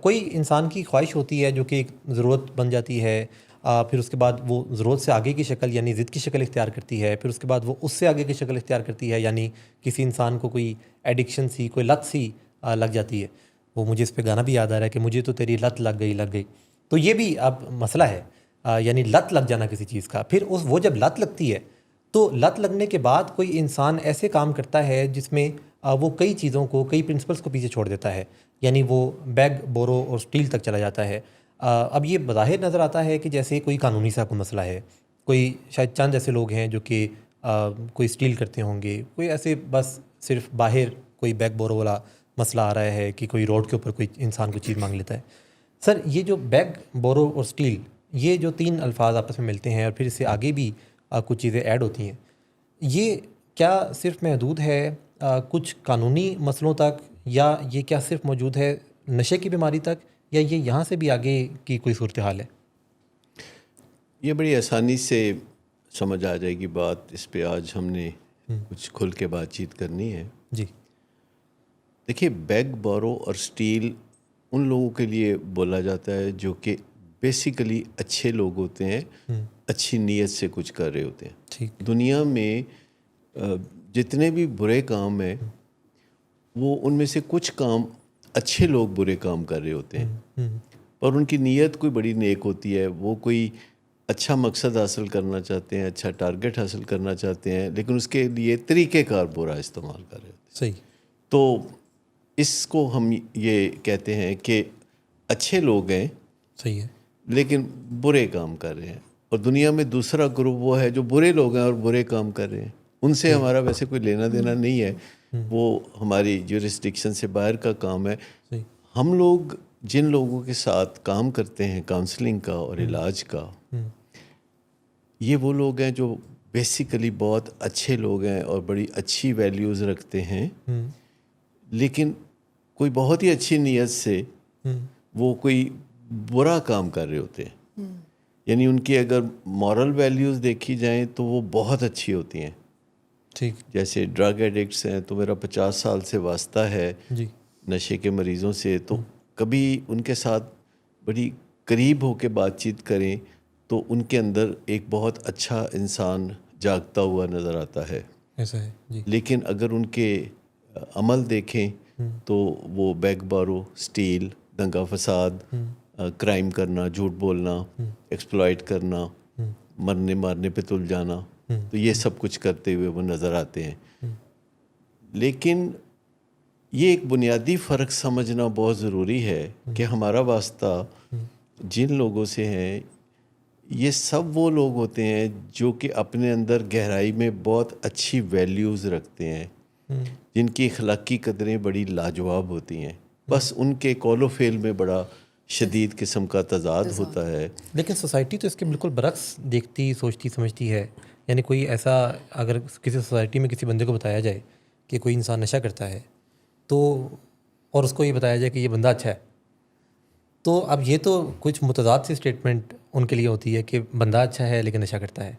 کوئی انسان کی خواہش ہوتی ہے جو کہ ایک ضرورت بن جاتی ہے، پھر اس کے بعد وہ ضرورت سے آگے کی شکل یعنی ضد کی شکل اختیار کرتی ہے، پھر اس کے بعد وہ اس سے آگے کی شکل اختیار کرتی ہے، یعنی کسی انسان کو کوئی ایڈکشن سی، کوئی لت سی لگ جاتی ہے. وہ مجھے اس پہ گانا بھی یاد آ رہا ہے کہ مجھے تو تیری لت لگ گئی. تو یہ بھی اب مسئلہ ہے، یعنی لت لگ جانا کسی چیز کا. پھر وہ جب لت لگتی ہے تو لت لگنے کے بعد کوئی انسان ایسے کام کرتا ہے جس میں وہ کئی چیزوں کو، کئی پرنسپلس کو پیچھے چھوڑ دیتا ہے، یعنی وہ بیگ، بورو اور اسٹیل تک چلا جاتا ہے. اب یہ بظاہر نظر آتا ہے کہ جیسے کوئی قانونی سا کوئی مسئلہ ہے، کوئی شاید چند ایسے لوگ ہیں جو کہ کوئی اسٹیل کرتے ہوں گے، کوئی ایسے بس صرف باہر کوئی بیگ بورو والا مسئلہ آ رہا ہے کہ کوئی روڈ کے اوپر کوئی انسان کوئی چیز مانگ لیتا ہے. سر یہ جو بیگ، بورو اور اسٹیل، یہ جو تین الفاظ آپس میں ملتے ہیں اور پھر اس سے آگے بھی کچھ چیزیں ایڈ ہوتی ہیں، یہ کیا صرف محدود ہے کچھ قانونی مسئلوں تک، یا یہ کیا صرف موجود ہے نشے کی بیماری تک، یا یہ یہاں سے بھی آگے کی کوئی صورتحال ہے؟ یہ بڑی آسانی سے سمجھ آ جائے گی بات. اس پہ آج ہم نے کچھ کھل کے بات چیت کرنی ہے. جی دیکھیے، بیگ، بورو اور اسٹیل ان لوگوں کے لیے بولا جاتا ہے جو کہ بیسیکلی اچھے لوگ ہوتے ہیں، اچھی نیت سے کچھ کر رہے ہوتے ہیں. ٹھیک. دنیا میں جتنے بھی برے کام ہیں وہ ان میں سے کچھ کام اچھے لوگ برے کام کر رہے ہوتے ہیں، اور ان کی نیت کوئی بڑی نیک ہوتی ہے. وہ کوئی اچھا مقصد حاصل کرنا چاہتے ہیں، اچھا ٹارگٹ حاصل کرنا چاہتے ہیں، لیکن اس کے لیے طریقہ کار برا استعمال کر رہے ہوتے ہیں. صحیح. تو اس کو ہم یہ کہتے ہیں کہ اچھے لوگ ہیں، صحیح ہے. لیکن برے کام کر رہے ہیں. اور دنیا میں دوسرا گروپ وہ ہے جو برے لوگ ہیں اور برے کام کر رہے ہیں. ان سے ہمارا ویسے کوئی لینا دینا نہیں ہے، وہ ہماری جورسڈکشن سے باہر کا کام ہے. صحیح. ہم لوگ جن لوگوں کے ساتھ کام کرتے ہیں کاؤنسلنگ کا اور علاج کا، یہ وہ لوگ ہیں جو بیسیکلی بہت اچھے لوگ ہیں اور بڑی اچھی ویلیوز رکھتے ہیں، لیکن کوئی بہت ہی اچھی نیت سے وہ کوئی برا کام کر رہے ہوتے ہیں. یعنی ان کی اگر مورل ویلیوز دیکھی جائیں تو وہ بہت اچھی ہوتی ہیں. ٹھیک. جیسے ڈرگ ایڈکٹس ہیں تو میرا 50 سال سے واسطہ ہے جی. نشے کے مریضوں سے، تو کبھی ان کے ساتھ بڑی قریب ہو کے بات چیت کریں تو ان کے اندر ایک بہت اچھا انسان جاگتا ہوا نظر آتا ہے. ایسا ہے. جی. لیکن اگر ان کے عمل دیکھیں تو وہ بیگ، بورو، اسٹیل، دنگا فساد، کرائم کرنا، جھوٹ بولنا، ایکسپلائٹ کرنا، مارنے پہ تل جانا، تو یہ سب کچھ کرتے ہوئے وہ نظر آتے ہیں. لیکن یہ ایک بنیادی فرق سمجھنا بہت ضروری ہے کہ ہمارا واسطہ جن لوگوں سے ہیں یہ سب وہ لوگ ہوتے ہیں جو کہ اپنے اندر گہرائی میں بہت اچھی ویلیوز رکھتے ہیں، جن کی اخلاقی قدریں بڑی لاجواب ہوتی ہیں. بس ان کے قول و فعل میں بڑا شدید قسم کا تضاد ہوتا ہے. لیکن سوسائٹی تو اس کے بالکل برعکس دیکھتی، سوچتی، سمجھتی ہے. یعنی کوئی ایسا اگر کسی سوسائٹی میں کسی بندے کو بتایا جائے کہ کوئی انسان نشہ کرتا ہے تو، اور اس کو یہ بتایا جائے کہ یہ بندہ اچھا ہے، تو اب یہ تو کچھ متضاد سی اسٹیٹمنٹ ان کے لیے ہوتی ہے کہ بندہ اچھا ہے لیکن نشہ کرتا ہے.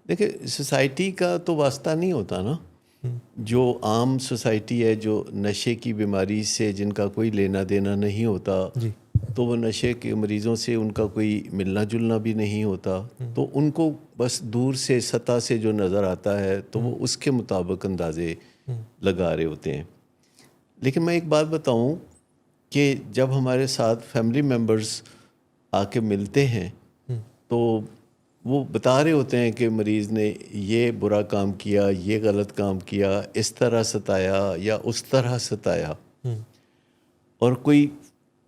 دیکھیں، سوسائٹی کا تو واسطہ نہیں ہوتا نا. جو عام سوسائٹی ہے جو نشے کی بیماری سے جن کا کوئی لینا دینا نہیں ہوتا، تو وہ نشے کے مریضوں سے ان کا کوئی ملنا جلنا بھی نہیں ہوتا، تو ان کو بس دور سے سطح سے جو نظر آتا ہے تو وہ اس کے مطابق اندازے لگا رہے ہوتے ہیں. لیکن میں ایک بات بتاؤں کہ جب ہمارے ساتھ فیملی ممبرز آ کے ملتے ہیں تو وہ بتا رہے ہوتے ہیں کہ مریض نے یہ برا کام کیا، یہ غلط کام کیا، اس طرح ستایا یا اس طرح ستایا، اور کوئی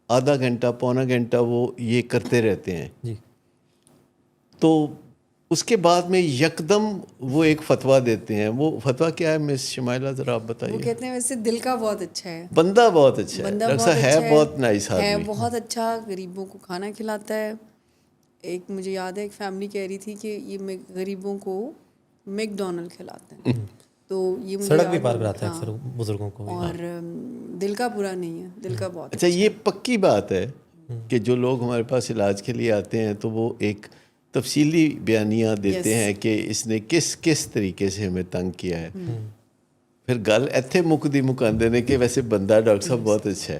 آدھا گھنٹہ، پونا گھنٹہ وہ یہ کرتے رہتے ہیں. جی. تو اس کے بعد میں یکدم وہ ایک فتویٰ دیتے ہیں. وہ فتویٰ کیا ہے مس شمائلہ، ذرا آپ بتائیے. وہ کہتے ہیں ویسے دل کا بہت اچھا ہے، بندہ بہت اچھا ہے، بندہ ڈاکٹر صاحب ہے بہت نائس ہے، آدمی، بہت اچھا، غریبوں کو کھانا کھلاتا ہے. ایک مجھے یاد ہے ایک فیملی کہہ رہی تھی کہ یہ غریبوں کو میک ڈونلڈ کھلاتے ہیں، تو یہ مجھے سڑک بھی پار کراتا ہے اکثر بزرگوں کو. اور دل کا برا نہیں ہے، دل کا بہت اچھا. یہ پکی بات ہے کہ جو لوگ ہمارے پاس علاج کے لیے آتے ہیں تو وہ ایک تفصیلی بیانیہ دیتے ہیں کہ اس نے کس طریقے سے ہمیں تنگ کیا ہے. پھر گل ایتھے مکدی مکاندے نے کہ ویسے بندہ ڈاکٹر صاحب بہت اچھا ہے.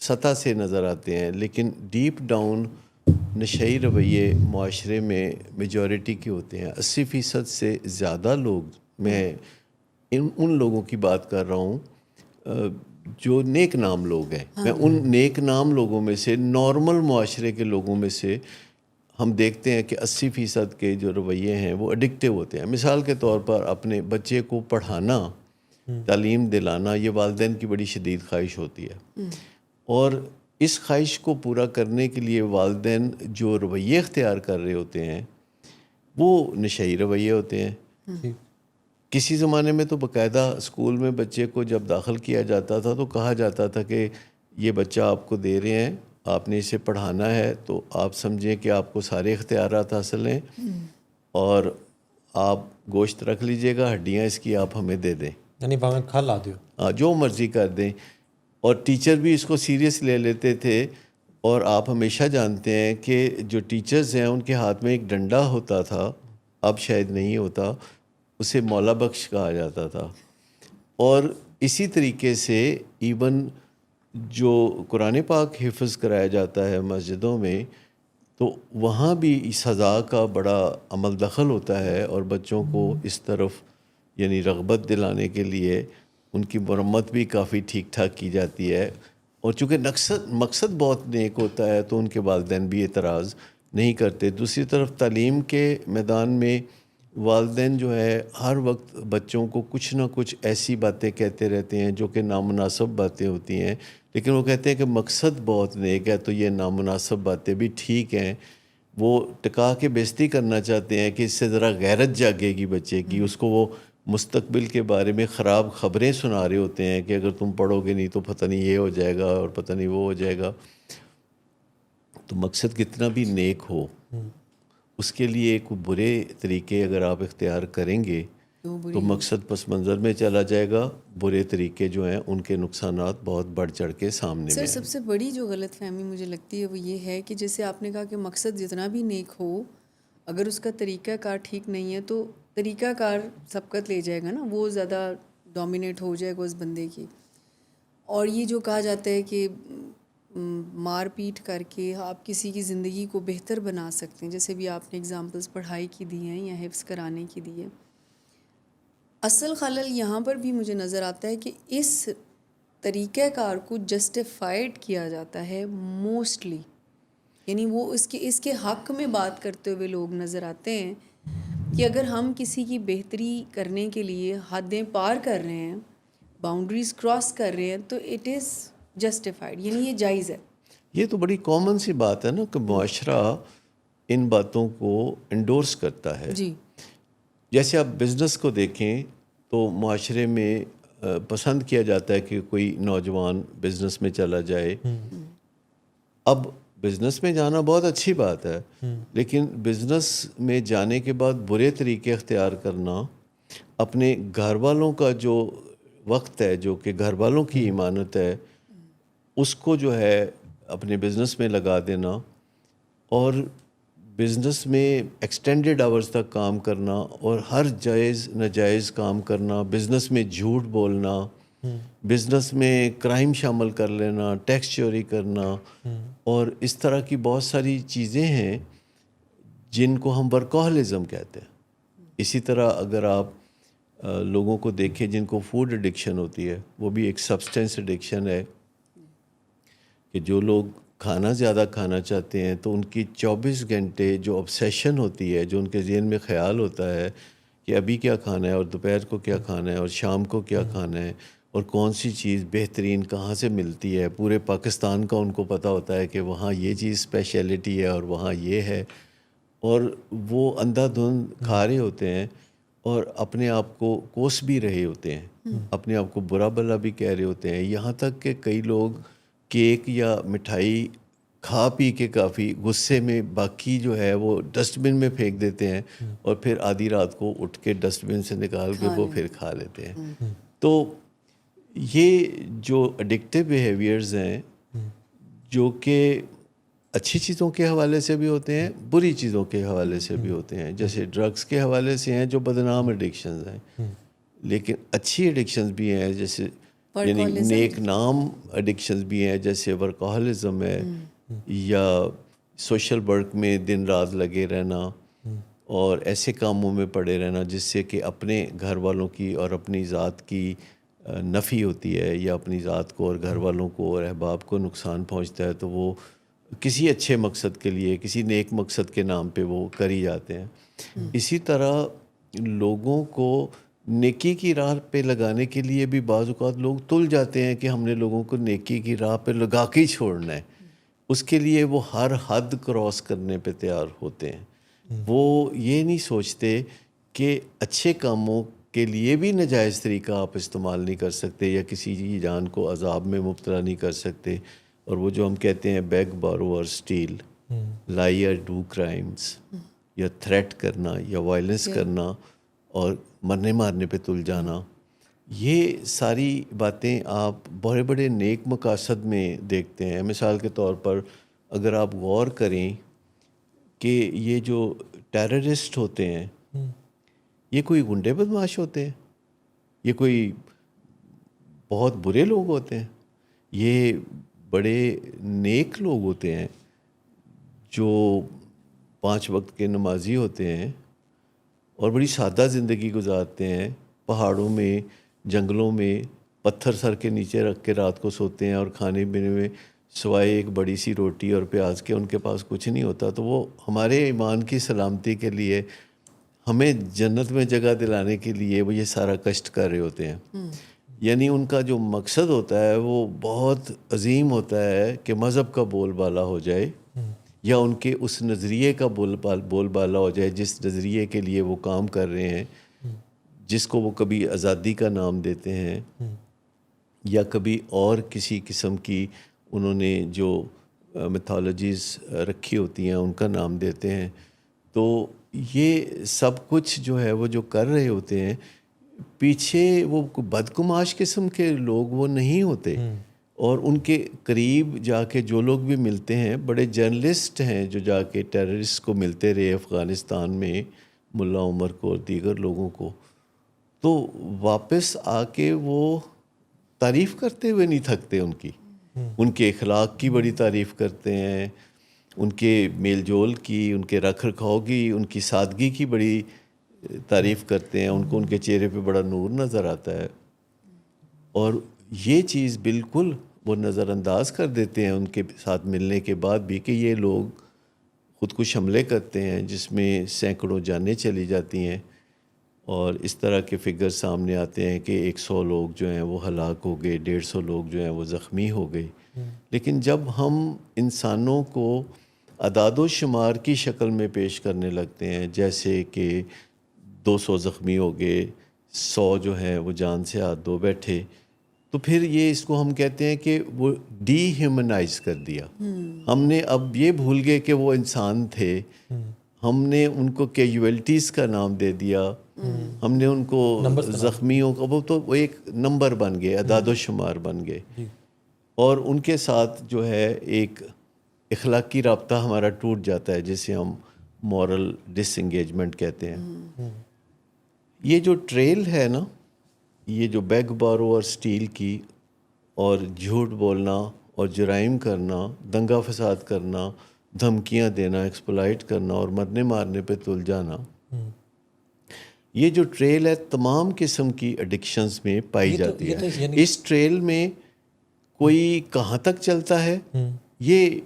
سطح سے نظر آتے ہیں، لیکن ڈیپ ڈاؤن نشئی رویے معاشرے میں میجورٹی کے ہوتے ہیں. 80% سے زیادہ لوگ، میں ان لوگوں کی بات کر رہا ہوں جو نیک نام لوگ ہیں. میں ان نیک نام لوگوں میں سے، نارمل معاشرے کے لوگوں میں سے ہم دیکھتے ہیں کہ 80% کے جو رویے ہیں وہ ایڈکٹیو ہوتے ہیں. مثال کے طور پر اپنے بچے کو پڑھانا، تعلیم دلانا، یہ والدین کی بڑی شدید خواہش ہوتی ہے، اور اس خواہش کو پورا کرنے کے لیے والدین جو رویے اختیار کر رہے ہوتے ہیں وہ نشئی رویے ہوتے ہیں. کسی زمانے میں تو باقاعدہ اسکول میں بچے کو جب داخل کیا جاتا تھا تو کہا جاتا تھا کہ یہ بچہ آپ کو دے رہے ہیں، آپ نے اسے پڑھانا ہے، تو آپ سمجھیں کہ آپ کو سارے اختیارات حاصل ہیں، اور آپ گوشت رکھ لیجئے گا، ہڈیاں اس کی آپ ہمیں دے دیں، یعنی باہیں کھا لا دیو، جو مرضی کر دیں. اور ٹیچر بھی اس کو سیریس لے لیتے تھے. اور آپ ہمیشہ جانتے ہیں کہ جو ٹیچرز ہیں ان کے ہاتھ میں ایک ڈنڈا ہوتا تھا، اب شاید نہیں ہوتا، اسے مولا بخش کہا جاتا تھا. اور اسی طریقے سے ایون جو قرآن پاک حفظ کرایا جاتا ہے مسجدوں میں، تو وہاں بھی سزا کا بڑا عمل دخل ہوتا ہے، اور بچوں کو اس طرف یعنی رغبت دلانے کے لیے ان کی مرمت بھی کافی ٹھیک ٹھاک کی جاتی ہے. اور چونکہ مقصد بہت نیک ہوتا ہے تو ان کے والدین بھی اعتراض نہیں کرتے. دوسری طرف تعلیم کے میدان میں والدین جو ہے ہر وقت بچوں کو کچھ نہ کچھ ایسی باتیں کہتے رہتے ہیں جو کہ نامناسب باتیں ہوتی ہیں، لیکن وہ کہتے ہیں کہ مقصد بہت نیک ہے تو یہ نامناسب باتیں بھی ٹھیک ہیں. وہ ٹکا کے بےزتی کرنا چاہتے ہیں کہ اس سے ذرا غیرت جاگے گی بچے کی. اس کو وہ مستقبل کے بارے میں خراب خبریں سنا رہے ہوتے ہیں کہ اگر تم پڑھو گے نہیں تو پتہ نہیں یہ ہو جائے گا اور پتہ نہیں وہ ہو جائے گا. تو مقصد کتنا بھی نیک ہو، اس کے لیے ایک برے طریقے اگر آپ اختیار کریں گے تو مقصد پس منظر میں چلا جائے گا. برے طریقے جو ہیں ان کے نقصانات بہت بڑھ چڑھ کے سامنے میں. سب سے بڑی جو غلط فہمی مجھے لگتی ہے وہ یہ ہے کہ جیسے آپ نے کہا کہ مقصد جتنا بھی نیک ہو، اگر اس کا طریقہ کار ٹھیک نہیں ہے تو طریقہ کار سبقت لے جائے گا نا، وہ زیادہ ڈومینیٹ ہو جائے گا اس بندے کی. اور یہ جو کہا جاتا ہے کہ مار پیٹ کر کے آپ کسی کی زندگی کو بہتر بنا سکتے ہیں، جیسے بھی آپ نے اگزامپلس پڑھائی کی دی ہیں یا حفظ کرانے کی دی ہے. اصل خلل یہاں پر بھی مجھے نظر آتا ہے کہ اس طریقہ کار کو جسٹیفائڈ کیا جاتا ہے موسٹلی، یعنی وہ اس کے حق میں بات کرتے ہوئے لوگ نظر آتے ہیں کہ اگر ہم کسی کی بہتری کرنے کے لیے حدیں پار کر رہے ہیں، باؤنڈریز کراس کر رہے ہیں، تو اٹ از جسٹیفائڈ، یعنی یہ جائز ہے. یہ تو بڑی کامن سی بات ہے نا کہ معاشرہ ان باتوں کو انڈورس کرتا ہے. جی، جیسے آپ بزنس کو دیکھیں تو معاشرے میں پسند کیا جاتا ہے کہ کوئی نوجوان بزنس میں چلا جائے. اب بزنس میں جانا بہت اچھی بات ہے، لیکن بزنس میں جانے کے بعد برے طریقے اختیار کرنا، اپنے گھر والوں کا جو وقت ہے، جو کہ گھر والوں کی ایمانت ہے، اس کو جو ہے اپنے بزنس میں لگا دینا، اور بزنس میں ایکسٹینڈڈ آورز تک کام کرنا، اور ہر جائز ناجائز کام کرنا، بزنس میں جھوٹ بولنا، بزنس میں کرائم شامل کر لینا، ٹیکس چوری کرنا، اور اس طرح کی بہت ساری چیزیں ہیں جن کو ہم ورکوہلزم کہتے ہیں. اسی طرح اگر آپ لوگوں کو دیکھیں جن کو فوڈ ایڈکشن ہوتی ہے، وہ بھی ایک سبسٹینس ایڈکشن ہے کہ جو لوگ کھانا زیادہ کھانا چاہتے ہیں تو ان کی 24 گھنٹے جو obsession ہوتی ہے، جو ان کے ذہن میں خیال ہوتا ہے کہ ابھی کیا کھانا ہے، اور دوپہر کو کیا کھانا ہے، اور شام کو کیا کھانا ہے، اور کون سی چیز بہترین کہاں سے ملتی ہے. پورے پاکستان کا ان کو پتہ ہوتا ہے کہ وہاں یہ چیز اسپیشلٹی ہے اور وہاں یہ ہے، اور وہ اندھا دھند کھا رہے ہوتے ہیں اور اپنے آپ کو کوس بھی رہے ہوتے ہیں، اپنے آپ کو برا بھلا بھی کہہ رہے ہوتے ہیں. یہاں تک کہ کئی لوگ کیک یا مٹھائی کھا پی کے کافی غصے میں باقی جو ہے وہ ڈسٹ بن میں پھینک دیتے ہیں، اور پھر آدھی رات کو اٹھ کے ڈسٹ بن سے نکال کے وہ پھر کھا لیتے ہیں. تو یہ جو ایڈکٹیو بیہیویئرز ہیں جو کہ اچھی چیزوں کے حوالے سے بھی ہوتے ہیں، بری چیزوں کے حوالے سے بھی ہوتے ہیں. جیسے ڈرگس کے حوالے سے ہیں جو بدنام ایڈکشنز ہیں، لیکن اچھی ایڈکشنز بھی ہیں جیسے یعنی نیک نام ایڈکشنز بھی ہیں، جیسے ورکاہولزم ہے یا سوشل ورک میں دن رات لگے رہنا اور ایسے کاموں میں پڑے رہنا جس سے کہ اپنے گھر والوں کی اور اپنی ذات کی نفی ہوتی ہے یا اپنی ذات کو اور گھر والوں کو اور احباب کو نقصان پہنچتا ہے، تو وہ کسی اچھے مقصد کے لیے، کسی نیک مقصد کے نام پہ وہ کری جاتے ہیں۔ اسی طرح لوگوں کو نیکی کی راہ پہ لگانے کے لیے بھی بعض اوقات لوگ تل جاتے ہیں کہ ہم نے لوگوں کو نیکی کی راہ پہ لگا کے ہی چھوڑنا ہے، اس کے لیے وہ ہر حد کراس کرنے پہ تیار ہوتے ہیں۔ وہ یہ نہیں سوچتے کہ اچھے کاموں کے لیے بھی ناجائز طریقہ آپ استعمال نہیں کر سکتے یا کسی کی جان کو عذاب میں مبتلا نہیں کر سکتے، اور وہ جو ہم کہتے ہیں بیگ بارو اور اسٹیل، لائی اور ڈو کرائمز، یا تھریٹ کرنا یا وائلنس کرنا اور مرنے مارنے پہ تل جانا، یہ ساری باتیں آپ بڑے بڑے نیک مقاصد میں دیکھتے ہیں۔ مثال کے طور پر اگر آپ غور کریں کہ یہ جو ٹیررسٹ ہوتے ہیں یہ کوئی گنڈے بدماش ہوتے ہیں، یہ کوئی بہت برے لوگ ہوتے ہیں، یہ بڑے نیک لوگ ہوتے ہیں جو 5 وقت کے نمازی ہوتے ہیں اور بڑی سادہ زندگی گزارتے ہیں، پہاڑوں میں، جنگلوں میں پتھر سر کے نیچے رکھ کے رات کو سوتے ہیں، اور کھانے پینے میں سوائے ایک بڑی سی روٹی اور پیاز کے ان کے پاس کچھ نہیں ہوتا، تو وہ ہمارے ایمان کی سلامتی کے لیے، ہمیں جنت میں جگہ دلانے کے لیے وہ یہ سارا کشٹ کر رہے ہوتے ہیں۔ یعنی ان کا جو مقصد ہوتا ہے وہ بہت عظیم ہوتا ہے کہ مذہب کا بول بالا ہو جائے، یا ان کے اس نظریے کا بول بالا ہو جائے جس نظریے کے لیے وہ کام کر رہے ہیں، جس کو وہ کبھی آزادی کا نام دیتے ہیں یا کبھی اور کسی قسم کی انہوں نے جو میتھالوجیز رکھی ہوتی ہیں ان کا نام دیتے ہیں۔ تو یہ سب کچھ جو ہے وہ جو کر رہے ہوتے ہیں، پیچھے وہ بدگماش قسم کے لوگ وہ نہیں ہوتے، اور ان کے قریب جا کے جو لوگ بھی ملتے ہیں بڑے جرنلسٹ ہیں جو جا کے ٹیررسٹ کو ملتے رہے افغانستان میں، ملا عمر کو اور دیگر لوگوں کو، تو واپس آ کے وہ تعریف کرتے ہوئے نہیں تھکتے، ان کے اخلاق کی بڑی تعریف کرتے ہیں، ان کے میل جول کی، ان کے رکھ رکھاؤ کی، ان کی سادگی کی بڑی تعریف کرتے ہیں، ان کو ان کے چہرے پہ بڑا نور نظر آتا ہے، اور یہ چیز بالکل وہ نظر انداز کر دیتے ہیں ان کے ساتھ ملنے کے بعد بھی کہ یہ لوگ خودکش حملے کرتے ہیں جس میں سینکڑوں جانیں چلی جاتی ہیں، اور اس طرح کے فگر سامنے آتے ہیں کہ 100 لوگ جو ہیں وہ ہلاک ہو گئے، 150 لوگ جو ہیں وہ زخمی ہو گئے۔ لیکن جب ہم انسانوں کو اعداد و شمار کی شکل میں پیش کرنے لگتے ہیں، جیسے کہ 200 زخمی ہو گئے، 100 جو ہیں وہ جان سے ہاتھ دھو بیٹھے، تو پھر یہ اس کو ہم کہتے ہیں کہ وہ ڈی ہیومنائز کر دیا۔ ہم نے اب یہ بھول گئے کہ وہ انسان تھے، ہم نے ان کو کیجویلٹیز کا نام دے دیا، ہم نے ان کو زخمیوں کا، وہ تو وہ ایک نمبر بن گئے، اعداد و شمار بن گئے، اور ان کے ساتھ جو ہے ایک اخلاقی رابطہ ہمارا ٹوٹ جاتا ہے جسے ہم مورل ڈس انگیجمنٹ کہتے ہیں۔ یہ جو ٹریل ہے نا، یہ جو بیگ بارو اور اسٹیل کی اور جھوٹ بولنا اور جرائم کرنا، دنگا فساد کرنا، دھمکیاں دینا، ایکسپلائٹ کرنا اور مرنے مارنے پہ تل جانا، یہ جو ٹریل ہے تمام قسم کی ایڈکشنز میں پائی جاتی ہے۔ اس ٹریل میں کوئی کہاں تک چلتا ہے یہ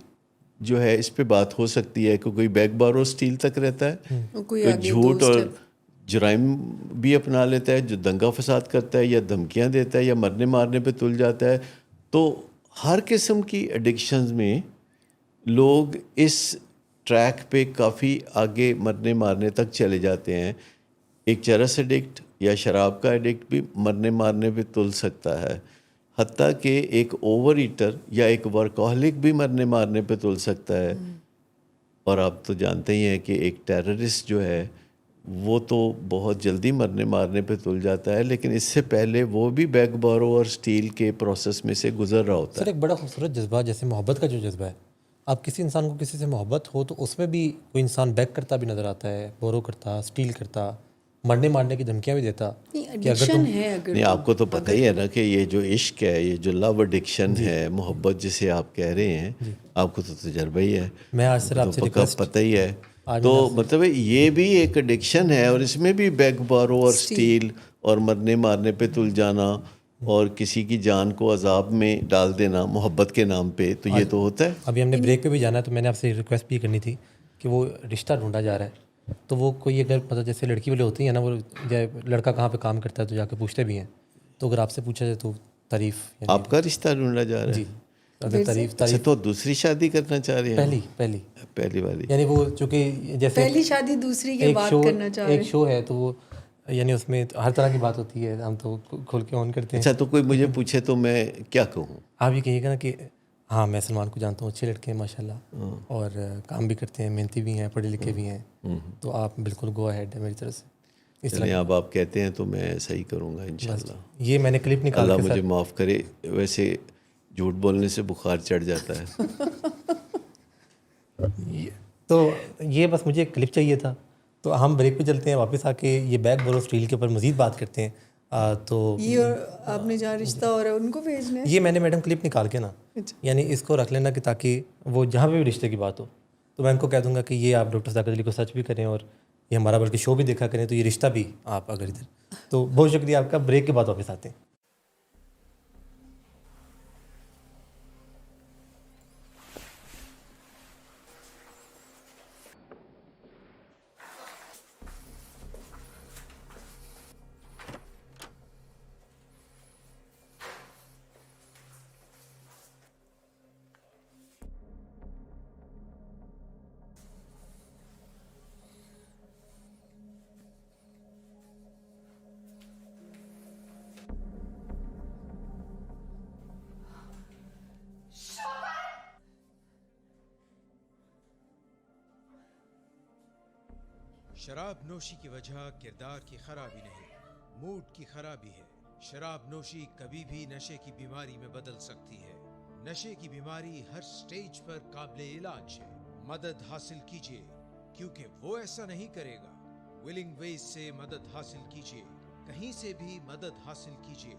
جو ہے اس پہ بات ہو سکتی ہے کہ کوئی بیگ بارو اسٹیل تک رہتا ہے، کوئی جھوٹ اور جرائم بھی اپنا لیتا ہے، جو دنگا فساد کرتا ہے یا دھمکیاں دیتا ہے یا مرنے مارنے پہ تل جاتا ہے۔ تو ہر قسم کی ایڈکشنز میں لوگ اس ٹریک پہ کافی آگے مرنے مارنے تک چلے جاتے ہیں۔ ایک چرس ایڈکٹ یا شراب کا ایڈکٹ بھی مرنے مارنے پہ تل سکتا ہے، حتیٰ کہ ایک اوور ایٹر یا ایک ورکاہولک بھی مرنے مارنے پہ تل سکتا ہے۔ اور آپ تو جانتے ہی ہیں کہ ایک ٹیررسٹ جو ہے وہ تو بہت جلدی مرنے مارنے پہ تل جاتا ہے، لیکن اس سے پہلے وہ بھی بیگ بارو اور اسٹیل کے پروسیس میں سے گزر رہا ہوتا ہے۔ سر ایک بڑا خوبصورت جذبہ جیسے محبت کا جو جذبہ ہے، آپ کسی انسان کو کسی سے محبت ہو تو اس میں بھی کوئی انسان بیگ کرتا بھی نظر آتا ہے، بورو کرتا، اسٹیل کرتا، مرنے مارنے کی دھمکیاں بھی دیتا نہیں کہ اگر ایڈکشن ہے اگر نہیں آپ کو تو پتہ ہی ہے نا کہ یہ جو عشق ہے، یہ جو لو ایڈکشن ہے، محبت جسے آپ کہہ رہے ہیں، آپ کو تو تجربہ ہی ہے، میں آج سر آپ تو سے پکا ریکویسٹ پتہ ہی ہے. تو مطلب یہ بھی ایک ایڈکشن ہے، اور اس میں بھی بیگ بارو اور سٹیل اور مرنے مارنے پہ تل جانا اور کسی کی جان کو عذاب میں ڈال دینا محبت کے نام پہ، تو یہ تو ہوتا ہے. ابھی ہم نے بریک پہ بھی جانا ہے، تو میں نے آپ سے ریکویسٹ بھی کرنی تھی کہ وہ رشتہ ڈھونڈا جا رہا ہے، تو وہ کوئی اگر مطلب جیسے لڑکی والے ہوتی ہیں نا، وہ لڑکا کہاں پہ کام کرتا ہے تو جا کے پوچھتے بھی ہیں، تو اگر آپ سے پوچھا جائے تو تعریف آپ کا رشتہ ڈھونڈا جا رہا ہے. جی اگر اچھا تو دوسری شادی کرنا چاہ رہے ہیں؟ پہلی والی. یعنی وہ چونکہ جیسے پہلی شادی دوسری کے ایک بات شو کرنا چاہ رہے ایک شو ہے، تو وہ یعنی اس میں ہر طرح کی بات ہوتی ہے، ہم تو کھول کے آن کرتے ہیں. اچھا تو کوئی مجھے پوچھے تو میں کیا کہوں؟ آپ یہ کہیے گا نا کہ ہاں میں سلمان کو جانتا ہوں، اچھے لڑکے ہیں ماشاء اللہ، اور کام بھی کرتے ہیں، محنتی بھی ہیں، پڑھے لکھے بھی ہیں، تو آپ بالکل گو اہیڈ ہے میری طرف سے. اس چلیں اب آپ کہتے ہیں تو میں صحیح کروں گا انشاءاللہ. یہ میں نے کلپ نکال اللہ کے مجھے معاف کرے، ویسے جھوٹ بولنے سے بخار چڑھ جاتا ہے. تو یہ بس مجھے ایک کلپ چاہیے تھا، تو ہم بریک پہ چلتے ہیں، واپس آ کے یہ بیگ بورو اسٹیل کے اوپر مزید بات کرتے ہیں. تو یہ اور آپ نے جہاں رشتہ ہو رہا ہے ان کو بھیجنا ہے. یہ میں نے میڈم کلپ نکال کے نا، یعنی اس کو رکھ لینا کہ تاکہ وہ جہاں پہ بھی رشتے کی بات ہو تو میں ان کو کہہ دوں گا کہ یہ آپ ڈاکٹر ثاقب علی کو سچ بھی کریں، اور یہ ہمارا بلکہ شو بھی دیکھا کریں، تو یہ رشتہ بھی آپ اگر ادھر. تو بہت شکریہ آپ کا. بریک کے بعد واپس آتے ہیں. شراب نوشی کی وجہ کردار کی خرابی نہیں، موڈ کی خرابی ہے. شراب نوشی کبھی بھی نشے کی بیماری میں بدل سکتی ہے. نشے کی بیماری ہر سٹیج پر قابل علاج ہے. مدد حاصل کیجیے کیونکہ وہ ایسا نہیں کرے گا. ولنگ ویز سے مدد حاصل کیجیے، کہیں سے بھی مدد حاصل کیجیے،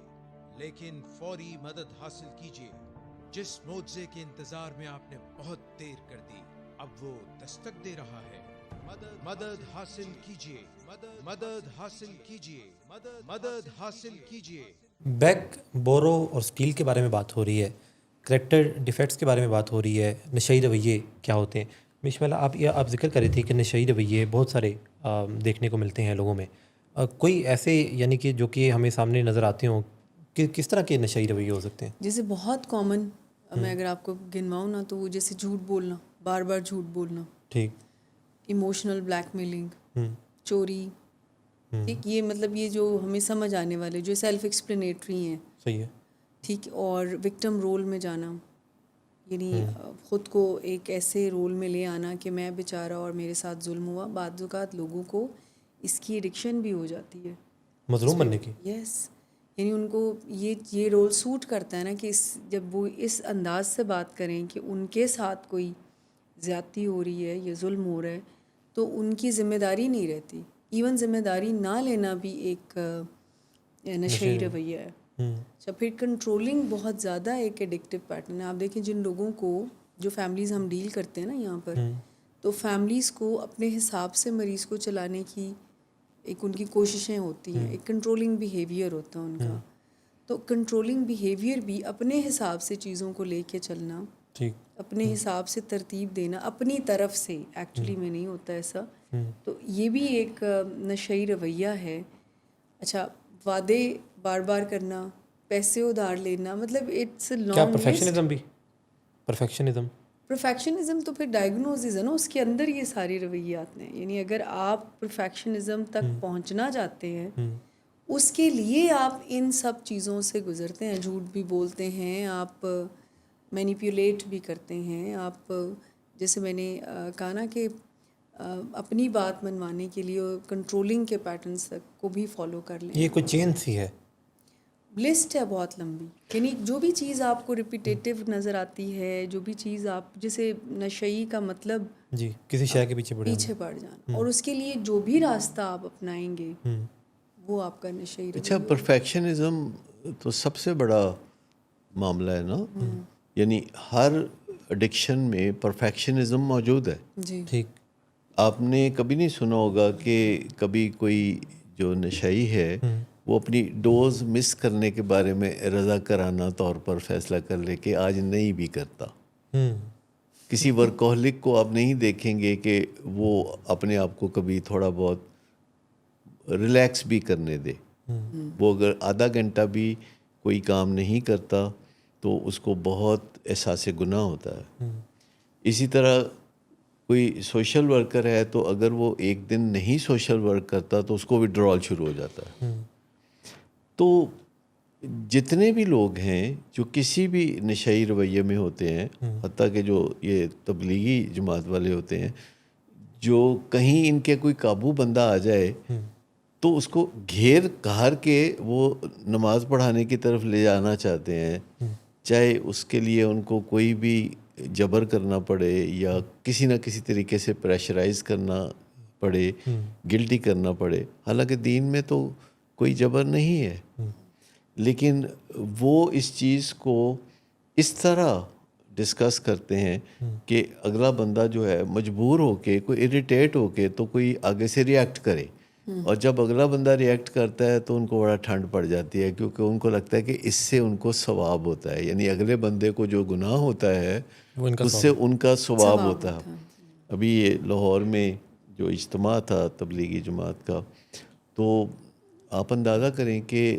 لیکن فوری مدد حاصل کیجیے. جس معجزے کے انتظار میں آپ نے بہت دیر کر دی، اب وہ دستک دے رہا ہے. مدد حاصل کیجیے، مدد حاصل کیجیے، مدد حاصل کیجیے. بیگ بورو اور اسٹیل کے بارے میں بات ہو رہی ہے، کریکٹر ڈیفیکٹس کے بارے میں بات ہو رہی ہے، نشئی رویے کیا ہوتے ہیں. مشملہ آپ ذکر کر رہی تھی کہ نشئی رویے بہت سارے دیکھنے کو ملتے ہیں لوگوں میں. کوئی ایسے یعنی کہ جو کہ ہمیں سامنے نظر آتے ہوں کہ کس طرح کے نشئی رویے ہو سکتے ہیں؟ جیسے بہت کامن میں اگر آپ کو گنواؤں نا تو وہ جیسے جھوٹ بولنا، بار بار جھوٹ بولنا، ٹھیک، ایموشنل بلیک میلنگ، چوری، ٹھیک، یہ مطلب یہ جو ہمیں سمجھ آنے والے جو سیلف ایکسپلینیٹری ہیں، صحیح ہے، ٹھیک. اور وکٹم رول میں جانا، یعنی خود کو ایک ایسے رول میں لے آنا کہ میں بیچارہ اور میرے ساتھ ظلم ہوا. بعض اوقات لوگوں کو اس کی ایڈکشن بھی ہو جاتی ہے، مظلوم بننے کی. یس، یعنی ان کو یہ رول سوٹ کرتا ہے نا کہ جب وہ اس انداز سے بات کریں کہ ان کے ساتھ کوئی زیادتی ہو رہی ہے یا ظلم ہو رہا ہے تو ان کی ذمہ داری نہیں رہتی. ایون ذمہ داری نہ لینا بھی ایک نشئی رویہ ہے. اچھا، پھر کنٹرولنگ بہت زیادہ ایک ایڈکٹیو پیٹرن ہے. آپ دیکھیں جن لوگوں کو، جو فیملیز ہم ڈیل کرتے ہیں نا یہاں پر، تو فیملیز کو اپنے حساب سے مریض کو چلانے کی ایک ان کی کوششیں ہوتی ہیں، ایک کنٹرولنگ بیہیویئر ہوتا ہے ان کا. تو کنٹرولنگ بیہیویئر بھی اپنے حساب سے چیزوں کو لے کے چلنا، ٹھیک، اپنے حساب سے ترتیب دینا اپنی طرف سے، ایکچولی میں نہیں ہوتا ایسا. تو یہ بھی ایک نشئی رویہ ہے. اچھا، وعدے بار بار کرنا، پیسے ادھار لینا، مطلب اٹس اے کیا لانگ پرفیکشنزم بھی؟ پرفیکشنزم تو پھر ڈائگنوزز ہے نا، اس کے اندر یہ سارے رویات ہیں. یعنی اگر آپ پرفیکشنزم تک پہنچنا چاہتے ہیں، اس کے لیے آپ ان سب چیزوں سے گزرتے ہیں. جھوٹ بھی بولتے ہیں آپ، مینیپولیٹ بھی کرتے ہیں آپ، جیسے میں نے کہا نا کہ اپنی بات منوانے کے لیے کنٹرولنگ کے پیٹرنس کو بھی فالو کر لیں. یہ کوئی چین سی ہے. لسٹ ہے بہت لمبی. یعنی جو بھی چیز آپ کو ریپیٹیٹیو نظر آتی ہے, جو بھی چیز آپ, جیسے نشئی کا مطلب جی کسی شے کے پیچھے پیچھے پڑ جانا, اور اس کے لیے جو بھی راستہ آپ اپنائیں گے وہ آپ کا نشئی اچھا رویہ. پرفیکشنزم تو سب سے بڑا معاملہ ہے نا, یعنی ہر ایڈکشن میں پرفیکشنزم موجود ہے. جی ٹھیک. آپ نے کبھی نہیں سنا ہوگا کہ کبھی کوئی جو نشئی ہے وہ اپنی ڈوز مس کرنے کے بارے میں رضاکارانہ طور پر فیصلہ کر لے کہ آج نہیں بھی کرتا. کسی ورکہولک کو آپ نہیں دیکھیں گے کہ وہ اپنے آپ کو کبھی تھوڑا بہت ریلیکس بھی کرنے دے. وہ اگر آدھا گھنٹہ بھی کوئی کام نہیں کرتا تو اس کو بہت احساس گناہ ہوتا ہے. اسی طرح کوئی سوشل ورکر ہے تو اگر وہ ایک دن نہیں سوشل ورک کرتا تو اس کو وڈرال شروع ہو جاتا ہے. تو جتنے بھی لوگ ہیں جو کسی بھی نشئی رویے میں ہوتے ہیں, حتیٰ کہ جو یہ تبلیغی جماعت والے ہوتے ہیں, جو کہیں ان کے کوئی قابو بندہ آ جائے تو اس کو گھیر گھار کے وہ نماز پڑھانے کی طرف لے جانا چاہتے ہیں, چاہے اس کے لیے ان کو کوئی بھی جبر کرنا پڑے یا کسی نہ کسی طریقے سے پریشرائز کرنا پڑے, گلٹی کرنا پڑے. حالانکہ دین میں تو کوئی جبر نہیں ہے, لیکن وہ اس چیز کو اس طرح ڈسکس کرتے ہیں کہ اگلا بندہ جو ہے مجبور ہو کے, کوئی اریٹیٹ ہو کے تو کوئی آگے سے ریئیکٹ کرے, اور جب اگلا بندہ ریئیکٹ کرتا ہے تو ان کو بڑا ٹھنڈ پڑ جاتی ہے, کیونکہ ان کو لگتا ہے کہ اس سے ان کو ثواب ہوتا ہے. یعنی اگلے بندے کو جو گناہ ہوتا ہے اس سے ان کا ثواب ہوتا ہے. ابھی یہ لاہور میں جو اجتماع تھا تبلیغی جماعت کا, تو آپ اندازہ کریں کہ